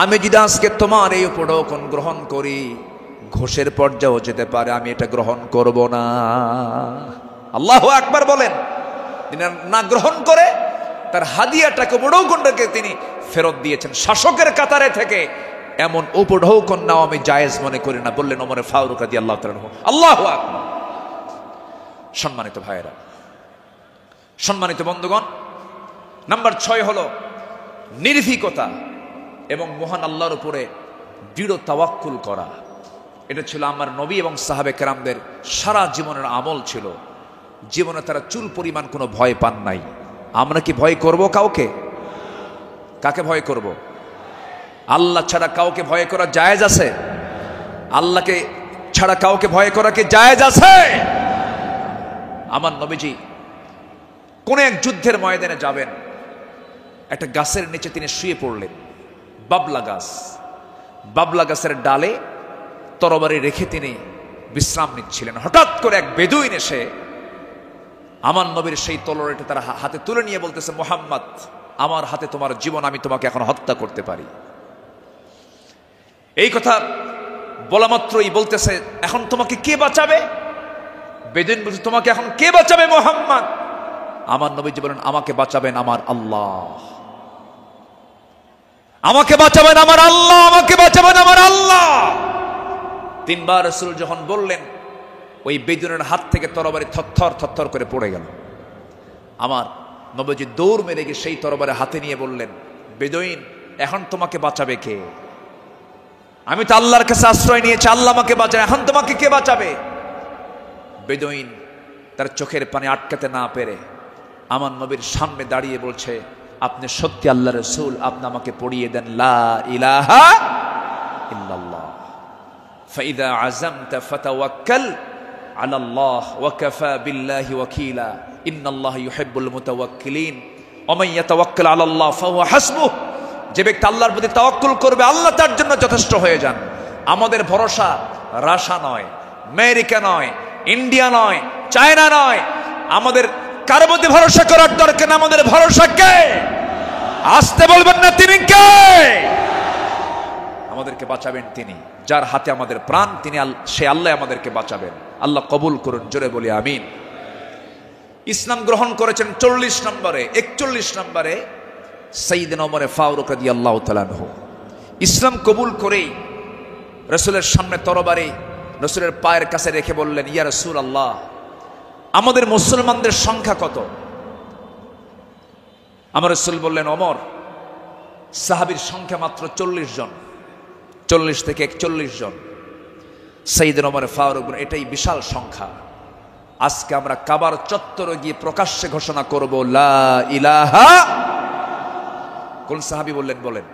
আমি যদি আজকে তোমার এই উপঢৌকন গ্রহণ করি ঘোষের পর্যায়েও যেতে পারে, আমি এটা গ্রহণ করব না। আল্লাহু আকবার বলেন। তিনি না গ্রহণ করে তার হাদিয়াটাকে, উপঢৌকনটাকে তিনি ফেরত দিয়েছেন। শাসকের কাতারে থেকে এমন উপঢৌকন নাও আমি জায়েজ মনে করি না, বললেন ওমর ফারুক রাদিয়াল্লাহু তাআলা আনহু। আল্লাহু আকবার। সম্মানিত ভাইয়েরা, সম্মানিত বন্ধুগণ, নাম্বার 6 হলো নির্ভীকতা এবং মহান আল্লাহর উপরে দৃঢ় তাওয়াক্কুল করা। এটা ছিল আমার নবী এবং সাহাবে কেরামদের সারা জীবনের আমল ছিল। জীবনে তারা চুল পরিমাণ কোনো ভয় পান নাই। আমরা কি ভয় করব কাউকে? কাকে ভয় করব? আল্লাহ ছাড়া কাউকে ভয় করা জায়েজ আছে? আল্লাহকে ছাড়া কাউকে ভয় করা কি জায়েজ আছে? আমার নবীজি কোন এক যুদ্ধের ময়দানে যাবেন, একটা গাছের নিচে তিনি শুয়ে পড়লেন। বাবলা গাছ, বাবলা গাছের ডালে তরবারি রেখে তিনি বিশ্রাম নিচ্ছিলেন। হঠাৎ করে এক বেদুইন এসে আমার নবীর সেই তলোয়ারটা তার হাতে তুলে নিয়ে বলতেছে, মুহাম্মদ, আমার হাতে তোমার জীবন, আমি তোমাকে এখন হত্যা করতে পারি। এই কথা বলা মাত্রই বলতেছে, এখন তোমাকে কে বাঁচাবে? বেদুইন বলছে, তোমাকে এখন কে বাঁচাবে মুহাম্মদ? আমার নবীজি বলেন, আমাকে বাঁচাবেন আমার আল্লাহ, আমাকে বাঁচাবেন আমার আল্লাহ, আমাকে বাঁচাবেন আমার আল্লাহ। 3 বার রাসূল যখন বললেন, ওই বেদুইনের হাত থেকে তরবারি থরথর থরথর করে পড়ে গেল। আমার নবীজি দৌড় মেরে গিয়ে সেই তরবারি হাতে নিয়ে বললেন, বেদুইন, এখন তোমাকে বাঁচাবে কে? আমি তো আল্লাহর কাছে আশ্রয় নিয়েছি, আল্লাহ আমাকে বাঁচাবে, এখন তোমাকে কে বাঁচাবে? বেদুইন তার চোখের পানি আটকাতে না পেরে আমার নবীর সামনে দাঁড়িয়ে বলছে, আপনি সত্যি আল্লাহর রাসূল, আপনি আমাকে পড়িয়ে দেন লা ইলাহা ইল্লাল্লাহ, ফাইদা আযামতা ফাতাওয়াক্কাল আলাল্লাহ ওয়া কাফা বিল্লাহি ওয়াকিলা ইন্নাল্লাহা ইউহিব্বুল মুতাওয়াক্কিলিন ওয়া মান ইয়াতাওয়াক্কাল আলাল্লাহ ফাহুয়া হাসবুহ। যে ব্যক্তি আল্লাহর প্রতি তাওয়াক্কুল করবে আল্লাহ তার জন্য যথেষ্ট হয়ে যান। আমাদের ভরসা রাশিয়া নয়, আমেরিকা নয়, ইন্ডিয়া নয়, চায়না নয়, আমাদের কার প্রতি ভরসা করার দরকার না, আমাদের ভরসা কে? আসতে বলবেন না, তিনি কে? আমাদেরকে বাঁচাবেন তিনি, যার হাতে আমাদের প্রাণ, তিনি সে আল্লাহ আমাদেরকে বাঁচাবেন। আল্লাহ কবুল করুন, জোরে বলি আমিন। ইসলাম গ্রহণ করেছেন 40 নম্বরে, 41 নম্বরে সাইয়েদনা ওমর ফারুক রাদিয়াল্লাহু তাআলা আনহু। ইসলাম কবুল করেই রাসূলের সামনে তরবারি রাসূলের পায়ের কাছে রেখে বললেন, ইয়া রাসূলুল্লাহ, আমাদের মুসলমানদের সংখ্যা কত? আমার রাসূল বললেন, ওমর, সাহাবীর সংখ্যা মাত্র 40 জন, 40 থেকে 41 জন। সাইয়েদনা ওমর ফারুক, এটাই বিশাল সংখ্যা। আজকে আমরা কাবার চত্বরে গিয়ে প্রকাশ্যে ঘোষণা করব, লা ইলাহা। কোন সাহাবী বললেন? বলেন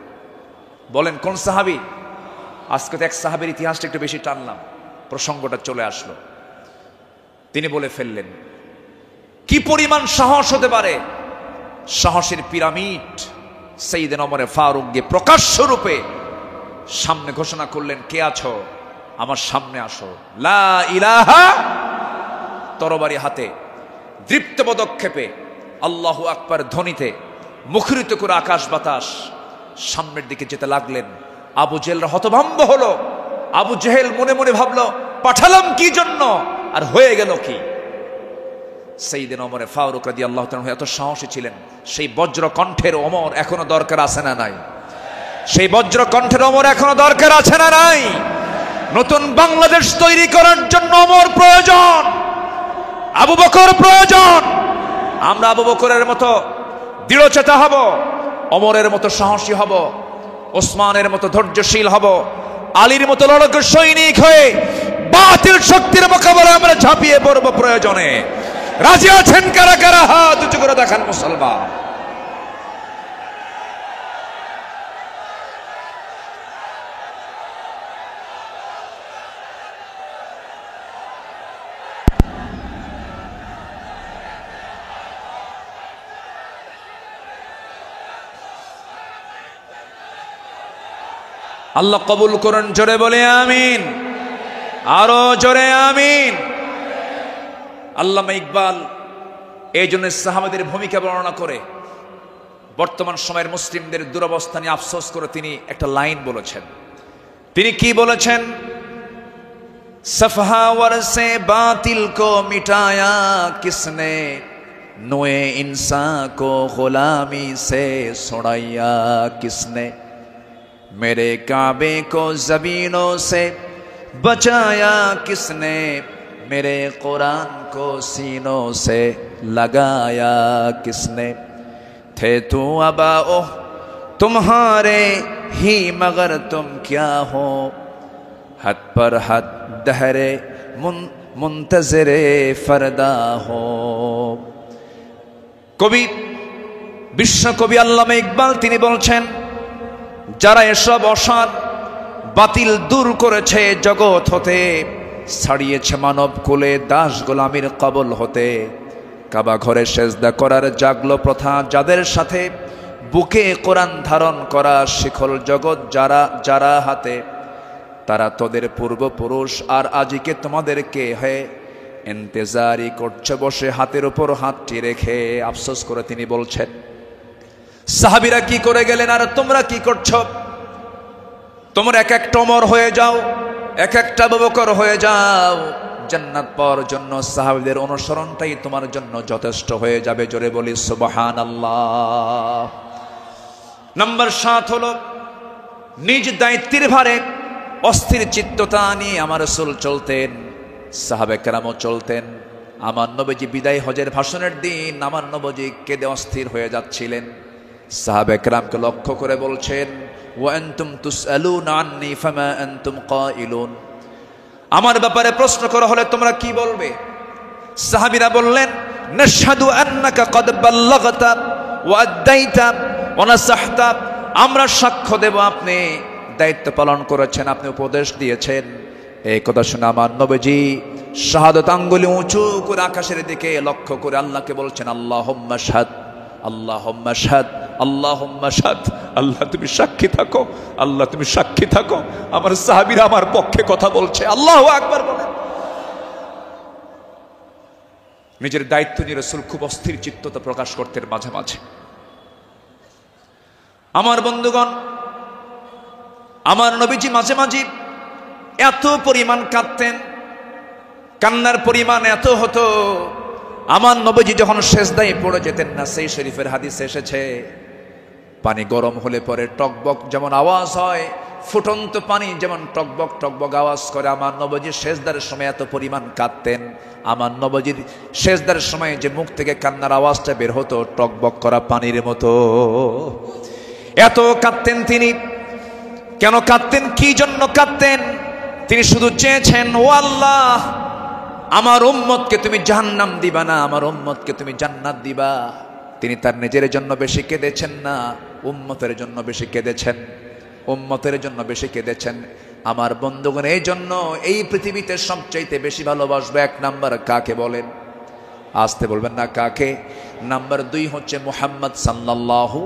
বলেন, কোন সাহাবী? আজকে তো এক সাহাবীর ইতিহাসটা একটু বেশি টানলাম, প্রসঙ্গটা চলে আসলো। তিনি বলে ফেললেন, কি পরিমাণ সাহস হতে পারে! সাহসের পিরামিড সাইয়েদনা ওমর ফারুক গিয়ে প্রকাশ্য রূপে সামনে ঘোষণা করলেন, কে আছো? আমার সামনে আসো, লা ইলাহা। তরবারি হাতে দৃপ্ত পদক্ষেপে আল্লাহু আকবার ধ্বনিতে মুখরিত করে আকাশ বাতাস সামনের দিকে যেতে লাগলেন। আবু জেহেল হতভম্ব হলো। আবু জেহেল মনে মনে ভাবলো, পাঠালাম কি জন্য, আর হয়ে গেল কি? সাইয়েদনা ওমর ফারুক রাদিয়াল্লাহু তাআলা এত সাহসী ছিলেন, সেই বজ্র কণ্ঠের ওমর এখনো দরকার আছে না নাই? সেই বজ্র কণ্ঠের ওমর এখনো দরকার আছে না নাই? নতুন বাংলাদেশ তৈরি করার জন্য ওমর প্রয়োজন, আবু বকর প্রয়োজন। আমরা আবু বকরের মতো দৃঢ়চেতা হব, ওমরের মতো সাহসী হব, ওসমানের মতো ধৈর্যশীল হব, আলীর মতো লড়াকু সৈনিক হয়ে বাতিল শক্তির মোকাবেলায় আমরা ঝাঁপিয়ে পড়ব প্রয়োজনে। রাজি আছেন কারা কারা? হাত উঁচু করে দেখান মুসলমান। আল্লাহ কবুল করুন, জোরে বলে আমিন, আরো জোরে আমিন। আল্লামা ইকবাল এই জন্য সাহাবাদের ভূমিকা বর্ণনা করে বর্তমান সময়ের মুসলিমদের দুরবস্থা নিয়ে আফসোস করে তিনি একটা লাইন বলেছেন। তিনি কি বলেছেন? সফহাওয়ার সে বাতিল কো মিটায়া কিসনে, নোয়ে ইনসা কো গোলামি সে ছড়াইয়া কিসনে, मेरे काबे को जमीनों से बचाया किसने, मेरे कुरान को सीनों से लगाया किसने, थे तू अबाओ तुम्हारे ही मगर तुम क्या हो, हद पर हद दहरे मुंतजरे फरदा हो। कवि विश्व कवि আল্লামা ইকবাল তিনি বলছেন, যারা এসব অসার বাতিল দূর করেছে জগৎ হতে, ছাড়িয়েছে মানব কুলে দাস গোলামির কবল হতে, কাবা ঘরে সেজদা করার জাগলো প্রথা যাদের সাথে, বুকে কোরআন ধারণ করা শিখল জগৎ যারা যারা হাতে, তারা তোদের পূর্বপুরুষ আর আজিকে তোমাদেরকে হে ইন্তজারি করছে বসে হাতের উপর হাতটি রেখে। আফসোস করে তিনি বলছেন, সাহাবীরা কি করে গেলেন আর তোমরা কি করছো? তোমরা এক একটা ওমর হয়ে যাও, এক একটা আবু বকর হয়ে যাও, জান্নাত পাওয়ার জন্য সাহাবীদের অনুসরণটাই তোমার জন্য যথেষ্ট হয়ে যাবে। জোরে বলি সুবহানাল্লাহ। নাম্বার 7 হলো নিজ দায়িত্বের ভারে অস্থির চিত্ততা নিয়ে আমার রাসূল চলতেন, সাহাবে কেরামও চলতেন। আমার নবীজি বিদায় হজের ভাষণের দিন আমার নবীজি কেঁদে অস্থির হয়ে যাচ্ছিলেন। সাহাবে কেরামকে লক্ষ্য করে বলছেন, ওয়া আনতুম তুসআলুনা আন্নী ফামা আনতুম কাইলুন, আমার ব্যাপারে প্রশ্ন করা হলে তোমরা কি বলবে? সাহাবীরা বললেন, নাশহাদু আন্নাকা ক্বাদ বাল্লাগতা ওয়া আদাইতা ওয়া নাসাহতা, আমরা সাক্ষ্য দেব আপনি দায়িত্ব পালন করেছেন, আপনি উপদেশ দিয়েছেন। এই কথা শুনে আমার নবীজি শাহাদাত আঙ্গুলি উঁচু করে আকাশের দিকে লক্ষ্য করে আল্লাহকে বলছেন, আল্লাহুম্মা শাহাদ, আল্লাহুম্মা শাহাদ, আল্লাহুম্মা শাহাদ। আল্লাহ তুমি সাক্ষী থাকো, আল্লাহ তুমি সাক্ষী থাকো, আমার সাহাবীরা আমার পক্ষে কথা বলছে। আল্লাহু আকবার বলেন। নিজের দায়িত্ব নিয়ে রাসূল খুব অস্থির চিত্ততা প্রকাশ করতেন মাঝে মাঝে। আমার বন্ধুগণ, আমার নবীজি মাঝে মাঝে এত পরিমাণ কাঁদতেন, কান্নার পরিমাণ এত হতো, আমার নবীজি যখন সেজদায় পড়ে যেতেন না, সেই শরীফের হাদিসে এসেছে পানি গরম হলে পরে টকবক যেমন আওয়াজ হয়, ফুটন্ত পানি যেমন টকবক টকবক আওয়াজ করে, আমার নবীজি সেজদার সময় এত পরিমাণ কাঁদতেন। আমার নবীজির সেজদার সময় যে মুখ থেকে কান্নার আওয়াজটা বের হতো টকবক করা পানির মতো, এত কাঁদতেন তিনি। কেন কাঁদতেন, কি জন্য কাঁদতেন? তিনি শুধু চেয়েছেন, ও আল্লাহ, আমার উম্মতকে তুমি জাহান্নাম দিবা না, আমার উম্মতকে তুমি জান্নাত দিবা। তিনি তার নিজের জন্য বেশি কেঁদেছেন না, উম্মতের জন্য বেশি কেঁদেছেন, উম্মতের জন্য বেশি কেঁদেছেন। আমার বন্ধুগণ, এই জন্য এই পৃথিবীতে সবচাইতে বেশি ভালোবাসবো এক নাম্বার কাকে বলেন? আসতে বলবেন না কাকে? নাম্বার 2 হচ্ছে মুহাম্মদ সাল্লাল্লাহু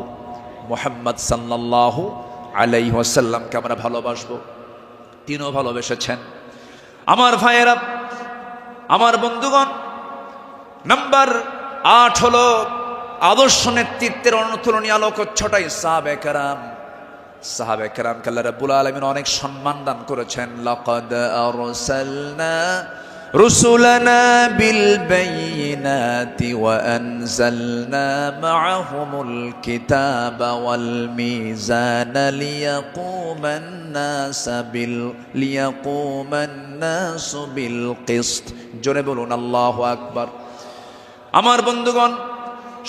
আলাইহি ওয়াসাল্লামকে আমরা ভালোবাসবো। তিনিও ভালোবেসেছেন। আমার ভাইয়েরা, আমার বন্ধুগণ, নাম্বার 8 হলো আদর্শ নেতৃত্বের অনুতুলনীয় আলোক ছটাই সাহাবে কেরাম। সাহাবে কেরামকে আল্লাহ রাব্বুল আলামিন অনেক সম্মান দান করেছেন। লাকাদ আরসালনা রুসুলানা বিল বাইয়িনাতি ওয়া আনজালনা মাআহুমুল কিতাবা ওয়াল মিজানা লিয়াকুমান নাসু বিল কিসত। জোরে বলুন আল্লাহু আকবার। আমার বন্ধুগণ,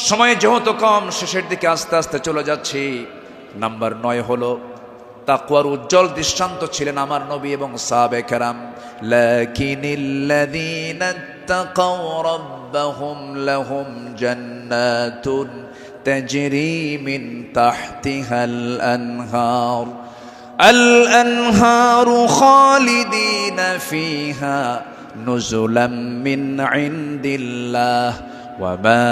সময় যেহেতু কম, শেষের দিকে আস্তে আস্তে চলে যাচ্ছি। নাম্বার 9 হলো তাকওয়ার উজ্জ্বল দৃষ্টান্ত ছিলেন আমার নবী এবং সাহাবে কেরাম। লাকিনিল্লাযীনা তাকাও রাব্বাহুম লাহুম জান্নাতুন তাজরি মিন তাহতিহাল আনহার আল-আনহারু খালিদিনা ফিহা নুজুলাম মিন ইনদিল্লাহ ওয়া মা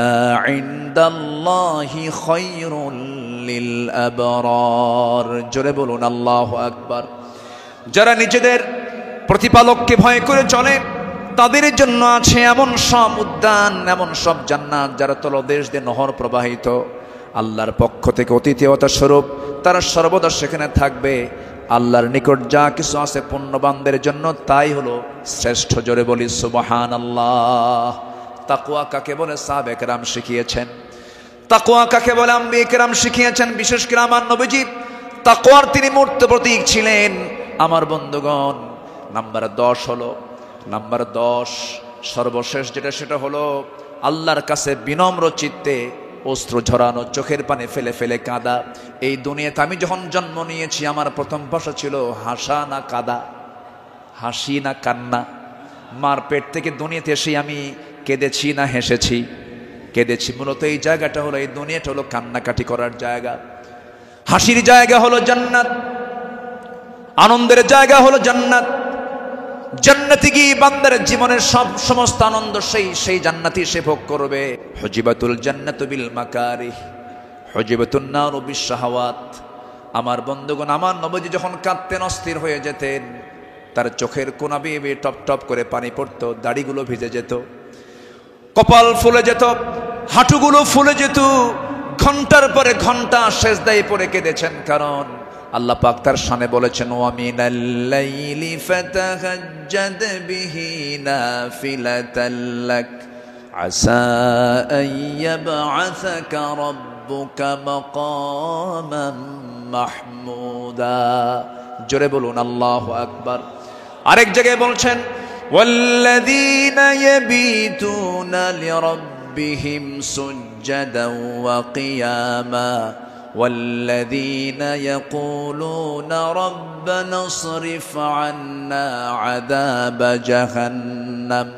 ইনদাল্লাহি খায়রুল লিল আবরার। জোরে বলুন আল্লাহু আকবার। যারা নিজেদের প্রতিপালককে ভয় করে চলে, তাদের জন্য আছে এমন সব উদ্যান, এমন সব জান্নাত যারা তলদেশ দিয়ে নহর প্রবাহিত। আল্লাহর পক্ষ থেকে অতিথিয়তা স্বরূপ তারা সর্বদা সেখানে থাকবে। আল্লাহর নিকট যা কিছু আছে পুণ্যবানদের জন্য তাই হলো শ্রেষ্ঠ। জোরে বলি সুবহানাল্লাহ। তাকওয়া কাকে বলে সাহাবে কেরাম শিখিয়েছেন, তাকওয়া কাকে বলে আম্বিয়া কেরাম শিখিয়েছেন। বিশেষ করে আমার নবীজি তাকওয়ার তিনি মূর্ত প্রতীক ছিলেন। আমার বন্ধুগণ, নাম্বার 10 হলো, নাম্বার 10 সর্বশেষ যেটা, সেটা হলো আল্লাহর কাছে বিনম্র চিত্তে অশ্রু ঝরানো, চোখের পানি ফেলে ফেলে কাঁদা। এই দুনিয়াতে আমি যখন জন্ম নিয়েছি, আমার প্রথম ভাষা ছিল হাসা না কাঁদা, হাসি না কান্না। মার পেট থেকে দুনিয়াতে এসে আমি কেঁদেছি না হেসেছি? কেঁদেছি। মূলত এই জায়গাটা হলো, এই দুনিয়াটা হলো কান্নাকাটি করার জায়গা। হাসির জায়গা হলো জান্নাত, আনন্দের জায়গা হলো জান্নাত। জান্নাতে গিয়ে বান্দার জীবনের সমস্ত আনন্দ সেই জান্নাতই সে ভোগ করবে। হুজিবাতুল জান্নাতু বিল মাকারিহ হুজিবাতুন নারু বিশ শাহাওয়াত। আমার বন্ধুগণ, আমার নবীজি যখন কাঁদতেন, অস্থির হয়ে যেতেন, তার চোখের কোনা বেয়ে বেয়ে টপ টপ করে পানি পড়তো, দাড়িগুলো ভিজে যেত, কপাল ফুলে যেত, হাঁটুগুলো ফুলে যেত। ঘন্টার পরে ঘন্টা সেজদায় পড়ে কেঁদেছেন। কারণ আল্লাহ পাক তার শানে বলেছেন, ওয়া মিনাল লাইলি ফাতাহাজ্জাদ বিহি নাফিলাতাল লাক আসা আন ইয়াবআসাকা রাব্বুকা মাকামান মাহমুদা। জোরে বলুন আল্লাহু আকবার। আরেক জায়গায় বলছেন, ওয়াল্লাযীনা ইয়াবিতুনা লিরাব্বিহিম সুজ্জাদান ওয়া কিয়ামা والذين يقولون ربنا اصرف عنا عذاب جهنم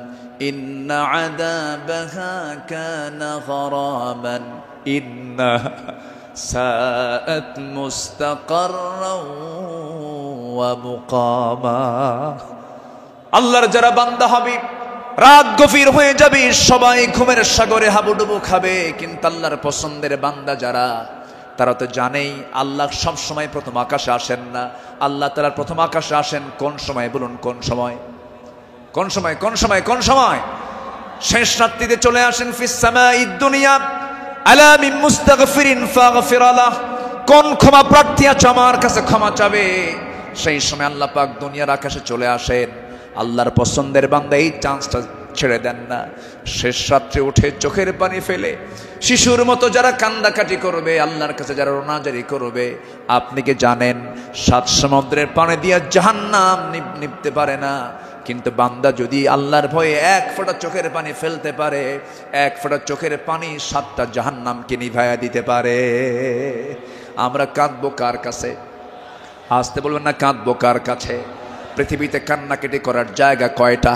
إن عذابها كان غراما إنها ساءت مستقرا ومقاما। আল্লাহর যারা বান্দা হবে, রাত গভীর হয়ে যাবে, সবাই ঘুমের সাগরে হাবুডুবু খাবে। কিন্তু আল্লাহর পছন্দের বান্দা যারা, তারা তো জানেই আল্লাহ সব সময় প্রথম আকাশে আসেন না। আল্লাহ তাআলা প্রথম আকাশে আসেন কোন সময়? বলুন কোন সময়? কোন সময়? কোন সময়? কোন সময়? শেষ রাত্রিতে চলে আসেন ফিস সামাঈদ দুনিয়া আলা মিন মুস্তাগফিরিন ফাগফির লাহ, কোন ক্ষমা প্রার্থী আছে আমার কাছে ক্ষমা চাবে। সেই সময় আল্লাহ পাক দুনিয়ার আকাশে চলে আসেন, আল্লাহর পছন্দের বান্দা এই চান্সটা ছেড়ে দেন না। শেষ রাত্রে উঠে চোখের পানি ফেলে শিশুর মতো যারা কান্দাকাটি করবে, আল্লাহর কাছে যারা রোনাজারি করবে, আপনি কি জানেন 7 সমুদ্রের পানি দিয়ে জাহান্নাম নিভতে পারে না, কিন্তু বান্দা যদি আল্লাহর ভয়ে 1 ফোঁটা চোখের পানি ফেলতে পারে, 1 ফোঁটা চোখের পানি 7টা জাহান্নামকে নিভাইয়া দিতে পারে। আমরা কাঁদবো কার কাছে? আসতে বলবেন না, কাঁদবো কার কাছে? পৃথিবীতে কান্নাকাটি করার জায়গা কয়টা?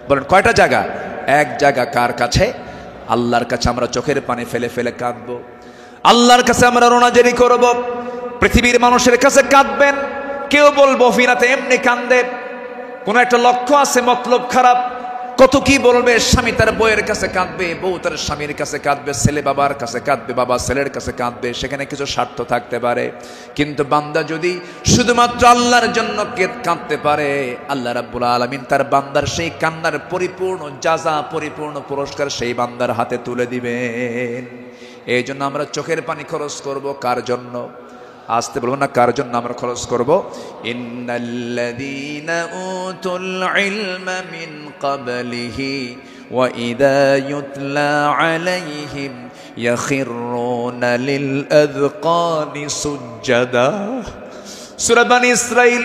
বলেন কয়টা জায়গা? এক জায়গা। কার কাছে? আল্লাহর কাছে আমরা চোখের পানি ফেলে ফেলে কাঁদবো, আল্লাহর কাছে আমরা রোনাজারি করব। পৃথিবীর মানুষের কাছে কাঁদবেন, কেউ বলবো ফিনাতে এমনি কান্দে, কোন একটা লক্ষ্য আছে, মতলব খারাপ। কত কি বলবে, স্বামী তার বউয়ের কাছে কাঁদবে, বউ তার স্বামীর কাছে কাঁদবে, ছেলে বাবার কাছে কাঁদবে, বাবা ছেলের কাছে কাঁদবে, সেখানে কিছু স্বার্থ থাকতে পারে। কিন্তু বান্দা যদি শুধুমাত্র আল্লাহর জন্য কাঁদতে পারে, আল্লাহ রাব্বুল আলামিন তার বান্দার সেই কান্নার পরিপূর্ণ জাযা, পরিপূর্ণ পুরস্কার সেই বান্দার হাতে তুলে দিবেন। এই জন্য আমরা চোখের পানি খরচ করব কার জন্য? আসতে বলবো না, কার জন্য আমরা খরচ করব? ইন্নাল্লাযীনা উতুল ইলমা মিন ক্বাবলিহি ওয়া ইযা ইউতলা আলাইহিম ইয়াখিরুনা লিল আযকানি সুজদা। সূরা বনী ইসরাঈল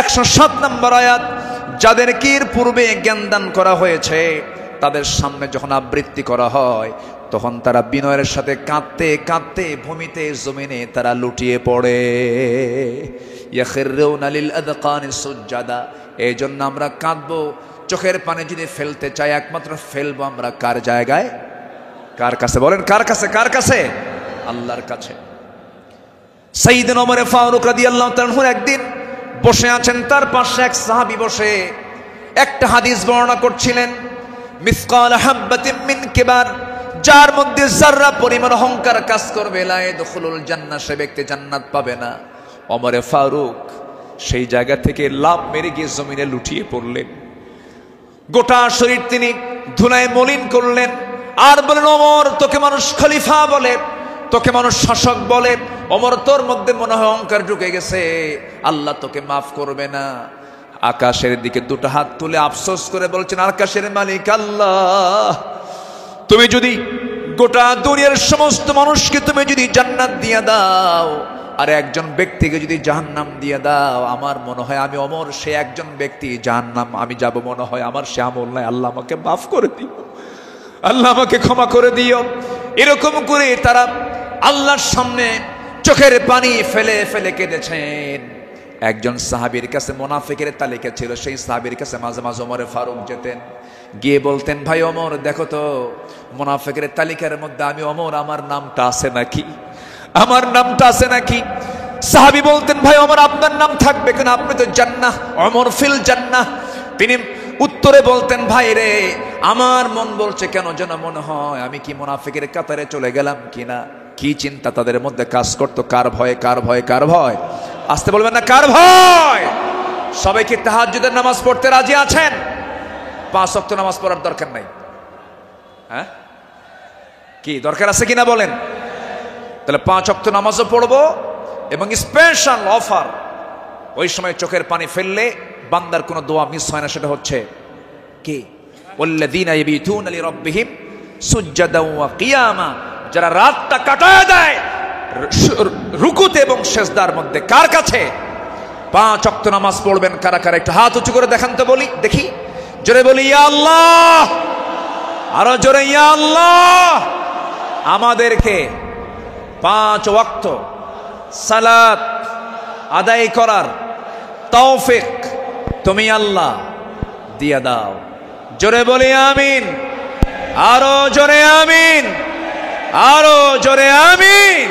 107 নম্বর আয়াত। যাদেরকে এর পূর্বে জ্ঞান দান করা হয়েছে, তাদের সামনে যখন আবৃত্তি করা হয়, তখন তারা বিনয়ের সাথে কাঁদতে কাঁদতে ভূমিতে জমিনে তারা লুটিয়ে পড়ে। ইয়াখিরুনা লিল আযকানি সুজদা। এই জন্য আমরা কাঁদবো। চোখের পানি যদি ফেলতে চাই, একমাত্র ফেলবো আমরা কার জায়গায়? কার কাছে? বলেন কার কাছে? কার কাছে? আল্লাহর কাছে। সাইয়েদনা ওমর ফারুক রাদিয়াল্লাহু তাআলা আনহু একদিন বসে আছেন, তার পাশে এক সাহাবী বসে একটা হাদিস বর্ণনা করছিলেন। মিসকাল হাববাতিন মিন কিবার, যার মধ্যে যাররা পরিমাণ অহংকার কাজ করবে, লা ইয়াদখুলুল জান্নাহ, সে ব্যক্তি জান্নাত পাবে না। ওমর ফারুক সেই জায়গা থেকে লাফ মেরে গিয়ে জমিনে লুটিয়ে পড়লেন। গোটা শরীর তিনি ধুলায় মলিন করলেন, আর বলেন, ওমর, তোকে মানুষ খলিফা বলে, তোকে মানুষ শাসক বলে, ওমর তোর মধ্যে মনে হয় অহংকার ঢুকে গেছে, আল্লাহ তোকে মাফ করবে না। আকাশের দিকে দুটো হাত তুলে আফসোস করে বলছেন, আকাশের মালিক আল্লাহ, তুমি যদি গোটা দুনিয়ার সমস্ত মানুষকে তুমি যদি জান্নাত দিয়ে দাও, আর একজন ব্যক্তিকে যদি জাহান্নাম দিয়ে দাও, আমার মনে হয় আমি ওমর সে একজন ব্যক্তি, জাহান্নাম আমি যাব মনে হয় আমার সে আমল নাই, আল্লাহ আমাকে মাফ করে দিও, আল্লাহ আমাকে ক্ষমা করে দিও। এরকম করে তারা আল্লাহর সামনে চোখের পানি ফেলে ফেলে কেঁদেছেন। একজন সাহাবীর কাছে মুনাফিকের তালিকা ছিল, সেই সাহাবীর কাছে মাঝে মাঝে ওমর ফারুক যেতেন, গিয়ে বলতেন, ভাই ওমর, দেখো তো মুনাফিকের তালিকার মধ্যে আমি ওমর, আমার নামটা আছে নাকি? আমার নামটা আছে নাকি? সাহাবী বলতেন, ভাই ওমর, আপনার নাম থাকবে কেন? আপনি তো জান্নাহ, ওমর ফিল জান্নাহ। তিনি উত্তরে বলতেন, ভাই রে, আমার মন বলছে কেন যেন মনে হয় আমি কি মুনাফিকের কাতারে চলে গেলাম কিনা। কি চিন্তা তাদের মধ্যে কাজ করতো, কার ভয়, কার ভয়, কার ভয়? আসতে বলবেন না, কার ভয়? সবাই কি তাহাজ্জুদের নামাজ পড়তে রাজি আছেন? 5 ওয়াক্ত নামাজ পড়ার দরকার নাই? হ্যাঁ, কি দরকার আছে কিনা বলেন? তাহলে 5 ওয়াক্ত নামাজও পড়বো, এবং স্পেশাল অফার, ওই সময় চোখের পানি ফেললে বান্দার কোনো দোয়া মিস হয় না। সেটা হচ্ছে কি? ওয়াল্লাযীনা ইয়াবিতুনা লিরাব্বিহিম সুজদান ওয়া কিয়ামা, যারা রাতটা কাটায় দেয় রুকুতে এবং সিজদার মধ্যে। কার কাছে? 5 ওয়াক্ত নামাজ পড়বেন কারা কারা? একটু হাত উঁচু করে দেখান তো, বলি দেখি, জোরে বলি ইয়া আল্লাহ, আরো জোরে ইয়া আল্লাহ। আমাদেরকে 5 ওয়াক্ত সালাত আদায় করার তৌফিক তুমি আল্লাহ দিয়ে দাও। জোরে বলি আমিন, আরো জোরে আমিন, আরো জোরে আমিন।